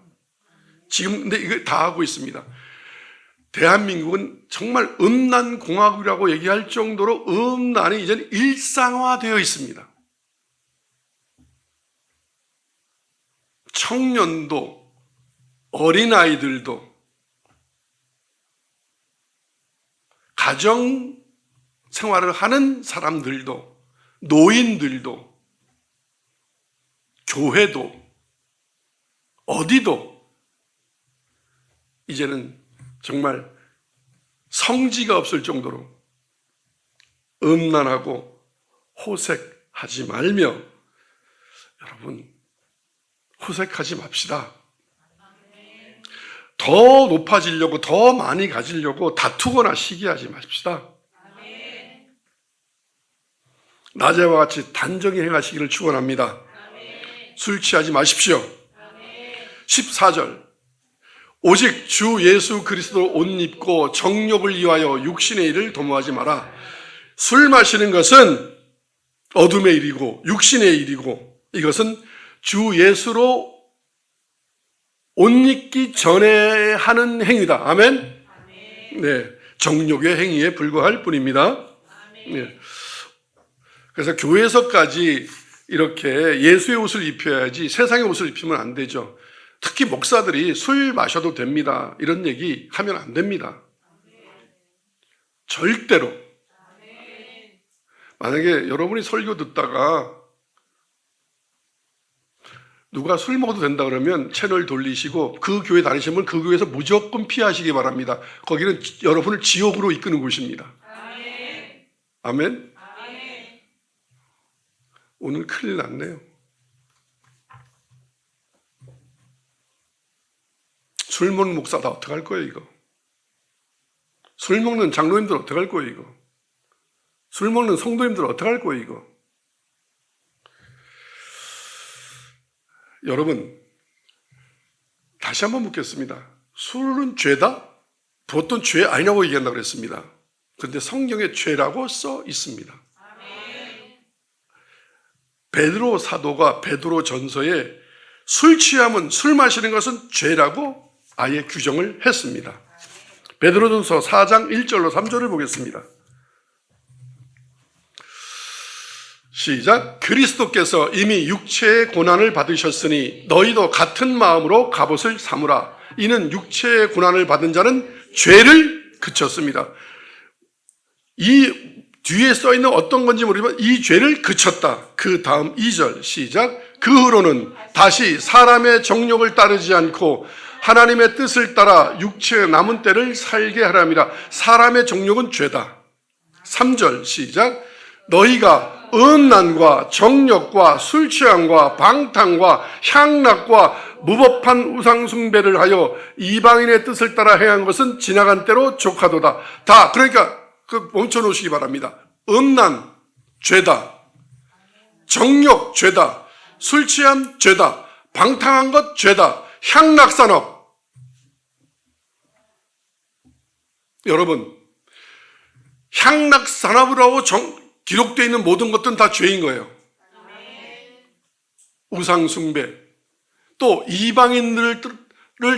[SPEAKER 1] 지금 근데 이거 다 하고 있습니다. 대한민국은 정말 음란 공화국이라고 얘기할 정도로 음란이 이제는 일상화되어 있습니다. 청년도 어린아이들도 가정 생활을 하는 사람들도 노인들도 교회도 어디도 이제는 정말 성지가 없을 정도로 음란하고 호색하지 말며 여러분 호색하지 맙시다. 더 높아지려고 더 많이 가지려고 다투거나 시기하지 맙시다. 낮에와 같이 단정히 행하시기를 축원합니다. 술 취하지 마십시오. 14절 오직 주 예수 그리스도 옷 입고 정욕을 위하여 육신의 일을 도모하지 마라. 술 마시는 것은 어둠의 일이고 육신의 일이고 이것은 주 예수로 옷 입기 전에 하는 행위다. 아멘? 네, 정욕의 행위에 불과할 뿐입니다. 네. 그래서 교회에서까지 이렇게 예수의 옷을 입혀야지 세상의 옷을 입히면 안 되죠. 특히 목사들이 술 마셔도 됩니다, 이런 얘기 하면 안 됩니다. 절대로. 만약에 여러분이 설교 듣다가 누가 술 먹어도 된다 그러면 채널 돌리시고 그 교회 다니시면 그 교회에서 무조건 피하시기 바랍니다. 거기는 여러분을 지옥으로 이끄는 곳입니다. 아멘? 오늘 큰일 났네요. 술 먹는 목사 다 어떡할 거예요, 이거? 술 먹는 장로님들 어떡할 거예요, 이거? 술 먹는 성도님들 어떡할 거예요, 이거? 여러분, 다시 한번 묻겠습니다. 술은 죄다? 보통 죄 아니냐고 얘기한다고 그랬습니다. 그런데 성경에 죄라고 써 있습니다. 베드로 사도가 베드로 전서에 술 취함은, 술 마시는 것은 죄라고 아예 규정을 했습니다. 베드로전서 4장 1절로 3절을 보겠습니다. 시작. 그리스도께서 이미 육체의 고난을 받으셨으니 너희도 같은 마음으로 갑옷을 삼으라. 이는 육체의 고난을 받은 자는 죄를 그쳤습니다. 이 뒤에 써 있는 어떤 건지 모르지만 이 죄를 그쳤다. 그 다음 2절 시작. 그 후로는 다시 사람의 정욕을 따르지 않고 하나님의 뜻을 따라 육체의 남은 때를 살게 하랍니다. 사람의 정욕은 죄다. 3절 시작. 너희가 음란과 정욕과 술 취함과 방탕과 향락과 무법한 우상 숭배를 하여 이방인의 뜻을 따라 행한 것은 지나간 때로 족하도다. 다 그러니까 멈춰 놓으시기 바랍니다. 음란 죄다. 정욕 죄다. 술 취함 죄다. 방탕한 것 죄다. 향락산업. 여러분, 향락산업이라고 기록되어 있는 모든 것들은 다 죄인 거예요. 우상숭배, 또 이방인들을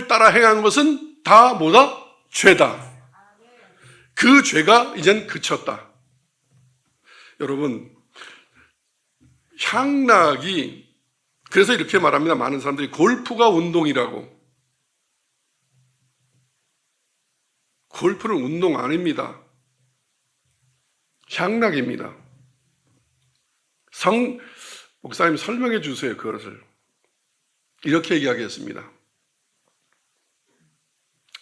[SPEAKER 1] 따라 행한 것은 다 뭐다? 죄다. 그 죄가 이젠 그쳤다. 여러분, 향락이, 그래서 이렇게 말합니다. 많은 사람들이 골프가 운동이라고. 골프는 운동 아닙니다. 향락입니다. 목사님 설명해 주세요, 그것을. 이렇게 얘기하겠습니다.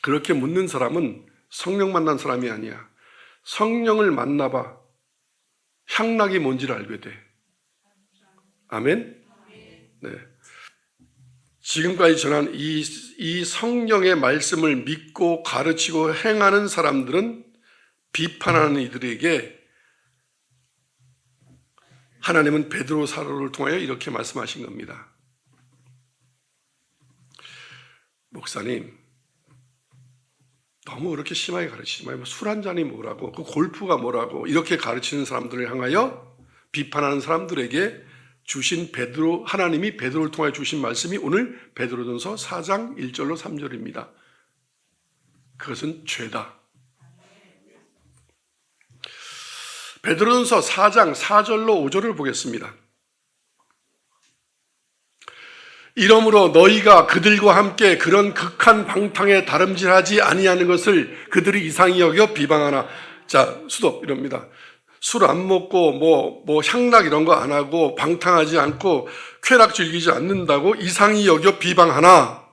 [SPEAKER 1] 그렇게 묻는 사람은 성령 만난 사람이 아니야. 성령을 만나봐 향락이 뭔지를 알게 돼. 아멘? 네. 지금까지 전한 이 성령의 말씀을 믿고 가르치고 행하는 사람들은 비판하는 이들에게 하나님은 베드로 사도를 통하여 이렇게 말씀하신 겁니다. 목사님, 너무 그렇게 심하게 가르치지 말고 술 한 잔이 뭐라고, 그 골프가 뭐라고 이렇게 가르치는 사람들을 향하여 비판하는 사람들에게 주신 하나님이 베드로를 통하여 주신 말씀이 오늘 베드로전서 4장 1절로 3절입니다. 그것은 죄다. 베드로전서 4장 4절로 5절을 보겠습니다. 이러므로 너희가 그들과 함께 그런 극한 방탕에 다름질하지 아니하는 것을 그들이 이상히 여겨 비방하나. 자, 수도 이럽니다. 술 안 먹고 뭐 향락 이런 거 안 하고 방탕하지 않고 쾌락 즐기지 않는다고 이상히 여겨 비방하나.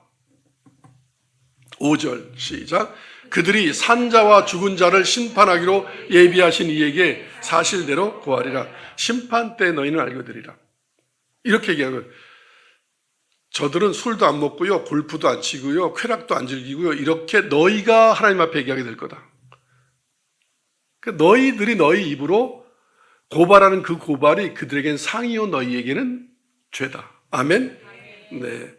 [SPEAKER 1] 5절 시작. 그들이 산자와 죽은 자를 심판하기로 예비하신 이에게 사실대로 고하리라. 심판 때 너희는 알게 되리라. 이렇게 얘기하고, 저들은 술도 안 먹고요, 골프도 안 치고요, 쾌락도 안 즐기고요, 이렇게 너희가 하나님 앞에 얘기하게 될 거다. 너희들이 너희 입으로 고발하는 그 고발이 그들에겐 상이요 너희에게는 죄다. 아멘? 네.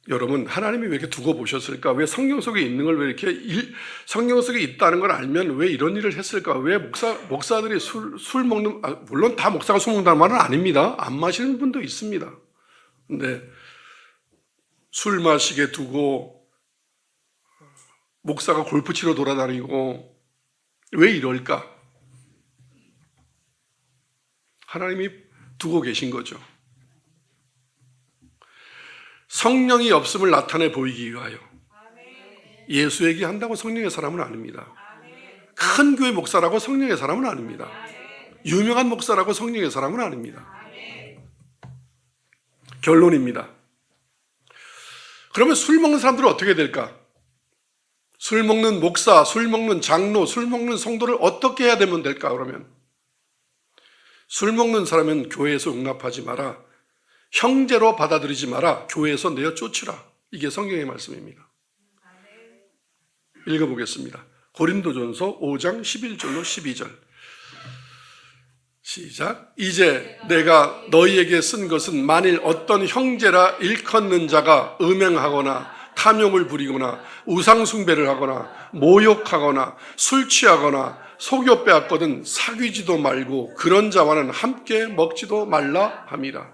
[SPEAKER 1] 여러분, 하나님이 왜 이렇게 두고 보셨을까? 왜 성경 속에 있는 걸 왜 이렇게, 성경 속에 있다는 걸 알면 왜 이런 일을 했을까? 왜 목사들이 술 먹는, 물론 다 목사가 술 먹는다는 말은 아닙니다. 안 마시는 분도 있습니다. 근데 술 마시게 두고 목사가 골프 치러 돌아다니고 왜 이럴까? 하나님이 두고 계신 거죠. 성령이 없음을 나타내 보이기 위하여. 예수 얘기한다고 성령의 사람은 아닙니다. 큰 교회 목사라고 성령의 사람은 아닙니다. 유명한 목사라고 성령의 사람은 아닙니다. 결론입니다. 그러면 술 먹는 사람들은 어떻게 될까? 술 먹는 목사, 술 먹는 장로, 술 먹는 성도를 어떻게 해야 되면 될까? 그러면 술 먹는 사람은 교회에서 용납하지 마라. 형제로 받아들이지 마라. 교회에서 내어 쫓으라. 이게 성경의 말씀입니다. 읽어보겠습니다. 고린도전서 5장 11절로 12절. 시작. 이제 내가 너희에게 쓴 것은 만일 어떤 형제라 일컫는 자가 음행하거나 탐욕을 부리거나 우상숭배를 하거나 모욕하거나 술 취하거나 속여 빼앗거든 사귀지도 말고 그런 자와는 함께 먹지도 말라 함이라.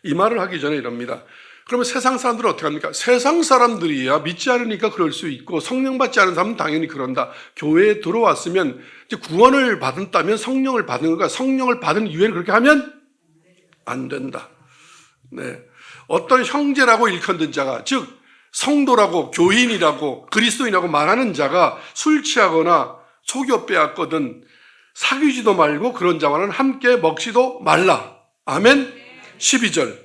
[SPEAKER 1] 이 말을 하기 전에 이럽니다. 그러면 세상 사람들은 어떻게 합니까? 세상 사람들이야 믿지 않으니까 그럴 수 있고 성령 받지 않은 사람은 당연히 그런다. 교회에 들어왔으면 이제 구원을 받았다면 성령을 받은 거가 성령을 받은 이후에는 그렇게 하면 안 된다. 네. 어떤 형제라고 일컫는 자가, 즉 성도라고 교인이라고 그리스도인이라고 말하는 자가 술 취하거나 속여 빼앗거든 사귀지도 말고 그런 자와는 함께 먹지도 말라. 아멘. 12절.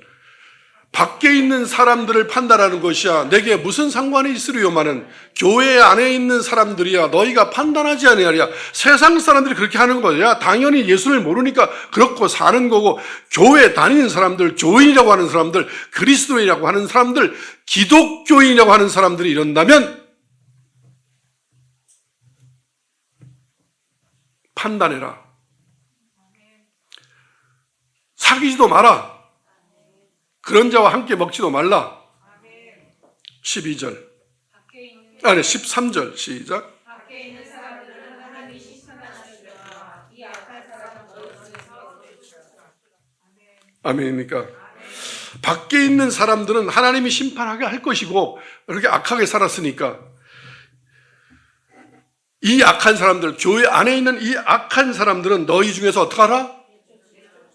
[SPEAKER 1] 밖에 있는 사람들을 판단하는 것이야 내게 무슨 상관이 있으리요마는 교회 안에 있는 사람들이야 너희가 판단하지 아니하리야. 세상 사람들이 그렇게 하는 거야. 당연히 예수를 모르니까 그렇고 사는 거고, 교회 다니는 사람들, 교인이라고 하는 사람들, 그리스도인이라고 하는 사람들, 기독교인이라고 하는 사람들이 이런다면 판단해라. 사귀지도 마라. 그런 자와 함께 먹지도 말라. 12절. 아니 13절 시작. 아멘입니까? 밖에 있는 사람들은 하나님이 심판하게 할 것이고 그렇게 악하게 살았으니까 이 악한 사람들, 교회 안에 있는 이 악한 사람들은 너희 중에서 어떻게 하라?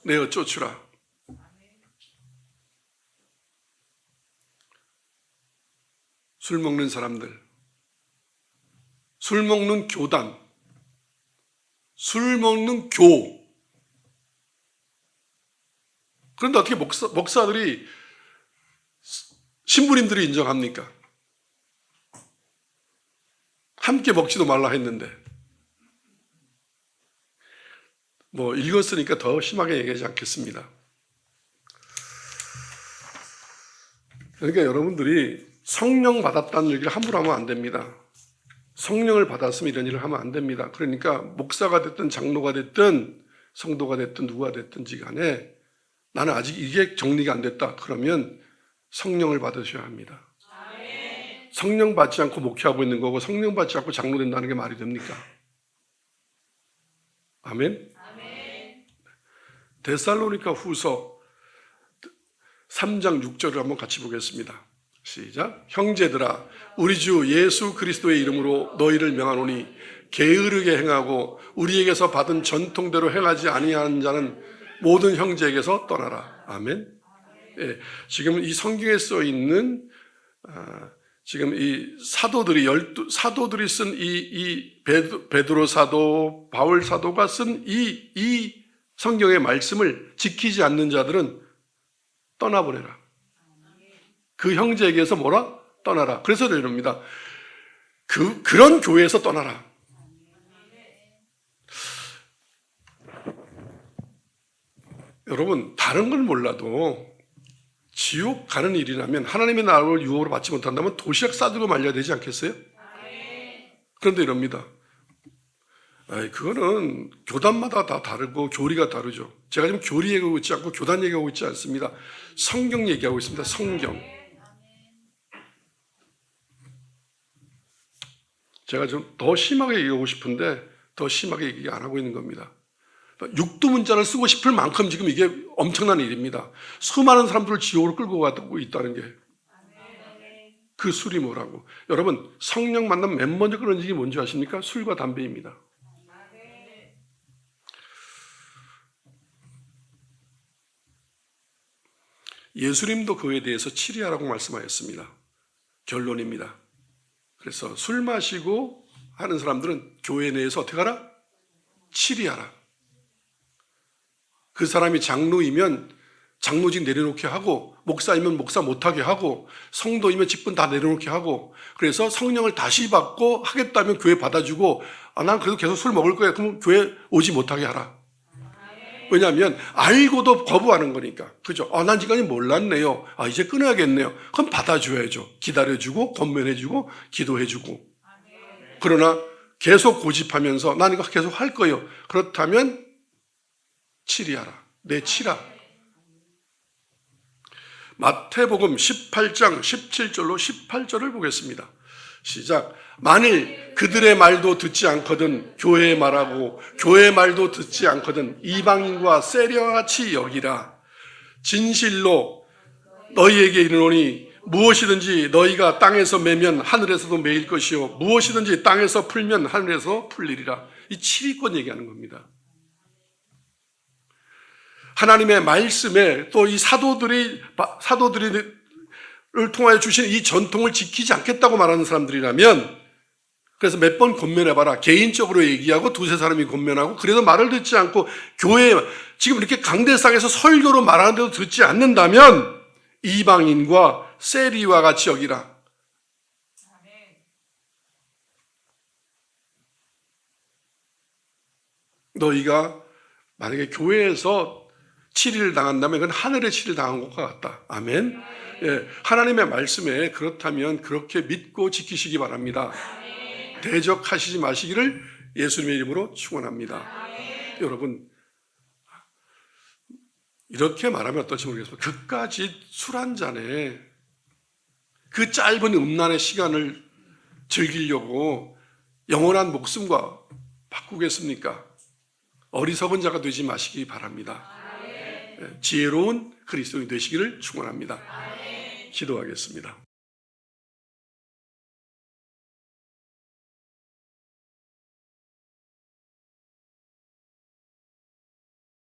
[SPEAKER 1] 내어 쫓으라. 술 먹는 사람들, 술 먹는 교단, 술 먹는 교. 그런데 어떻게 목사들이, 신부님들이 인정합니까? 함께 먹지도 말라 했는데. 뭐 읽었으니까 더 심하게 얘기하지 않겠습니다. 그러니까 여러분들이 성령 받았다는 얘기를 함부로 하면 안 됩니다. 성령을 받았으면 이런 일을 하면 안 됩니다. 그러니까 목사가 됐든 장로가 됐든 성도가 됐든 누가 됐든지 간에 나는 아직 이게 정리가 안 됐다. 그러면 성령을 받으셔야 합니다. 성령 받지 않고 목회하고 있는 거고 성령 받지 않고 장로 된다는 게 말이 됩니까? 아멘? 데살로니가 후서 3장 6절을 한번 같이 보겠습니다. 시작. 형제들아 우리 주 예수 그리스도의 이름으로 너희를 명하노니 게으르게 행하고 우리에게서 받은 전통대로 행하지 아니하는 자는 모든 형제에게서 떠나라. 아멘. 예, 지금 이 성경에 써 있는 지금 이 사도들이 쓴 이 베드로 사도, 바울 사도가 쓴 이 성경의 말씀을 지키지 않는 자들은 떠나보내라. 그 형제에게서 뭐라? 떠나라. 그래서 이럽니다. 그런 교회에서 떠나라. 여러분, 다른 걸 몰라도 지옥 가는 일이라면 하나님의 나라를 유혹으로 받지 못한다면 도시락 싸들고 말려야 되지 않겠어요? 그런데 이럽니다. 그거는 교단마다 다 다르고 교리가 다르죠. 제가 지금 교리 얘기하고 있지 않고 교단 얘기하고 있지 않습니다. 성경 얘기하고 있습니다. 성경. 제가 좀 더 심하게 얘기하고 싶은데 더 심하게 얘기 안 하고 있는 겁니다. 육두문자를 쓰고 싶을 만큼 지금 이게 엄청난 일입니다. 수많은 사람들을 지옥으로 끌고 가고 있다는 게 그 술이 뭐라고. 여러분, 성령 만나면 맨 먼저 그런 일이 뭔지 아십니까? 술과 담배입니다. 예수님도 그에 대해서 치리하라고 말씀하셨습니다. 결론입니다. 그래서 술 마시고 하는 사람들은 교회 내에서 어떻게 하라? 치리하라. 그 사람이 장로이면 장로직 내려놓게 하고, 목사이면 목사 못하게 하고, 성도이면 직분 다 내려놓게 하고, 그래서 성령을 다시 받고 하겠다면 교회 받아주고, 난 그래도 계속 술 먹을 거야. 그럼 교회 오지 못하게 하라. 왜냐하면 알고도 거부하는 거니까. 그죠? 난 지금까지 몰랐네요. 이제 끊어야겠네요. 그럼 받아줘야죠. 기다려주고, 권면해주고, 기도해주고. 그러나 계속 고집하면서 난 이거 계속 할 거예요. 그렇다면 치리하라. 내치라. 마태복음 18장 17절로 18절을 보겠습니다. 시작. 만일 그들의 말도 듣지 않거든 교회의 말하고 교회의 말도 듣지 않거든 이방인과 세리와 같이 여기라. 진실로 너희에게 이르노니 무엇이든지 너희가 땅에서 매면 하늘에서도 매일 것이요 무엇이든지 땅에서 풀면 하늘에서 풀리리라. 이 7위권 얘기하는 겁니다. 하나님의 말씀에 또 이 사도들을 통하여 주신 이 전통을 지키지 않겠다고 말하는 사람들이라면, 그래서 몇 번 권면해봐라. 개인적으로 얘기하고 두세 사람이 권면하고 그래도 말을 듣지 않고 교회 지금 이렇게 강대상에서 설교로 말하는데도 듣지 않는다면 이방인과 세리와 같이 여기라. 너희가 만약에 교회에서 치리를 당한다면 그건 하늘의 치리를 당한 것과 같다. 아멘. 예, 하나님의 말씀에 그렇다면 그렇게 믿고 지키시기 바랍니다. 대적하시지 마시기를 예수님의 이름으로 축원합니다. 여러분, 이렇게 말하면 어떨지 모르겠습니다. 그까지 술 한 잔에 그 짧은 음란의 시간을 즐기려고 영원한 목숨과 바꾸겠습니까? 어리석은 자가 되지 마시기 바랍니다. 지혜로운 그리스도인이 되시기를 축원합니다. 기도하겠습니다.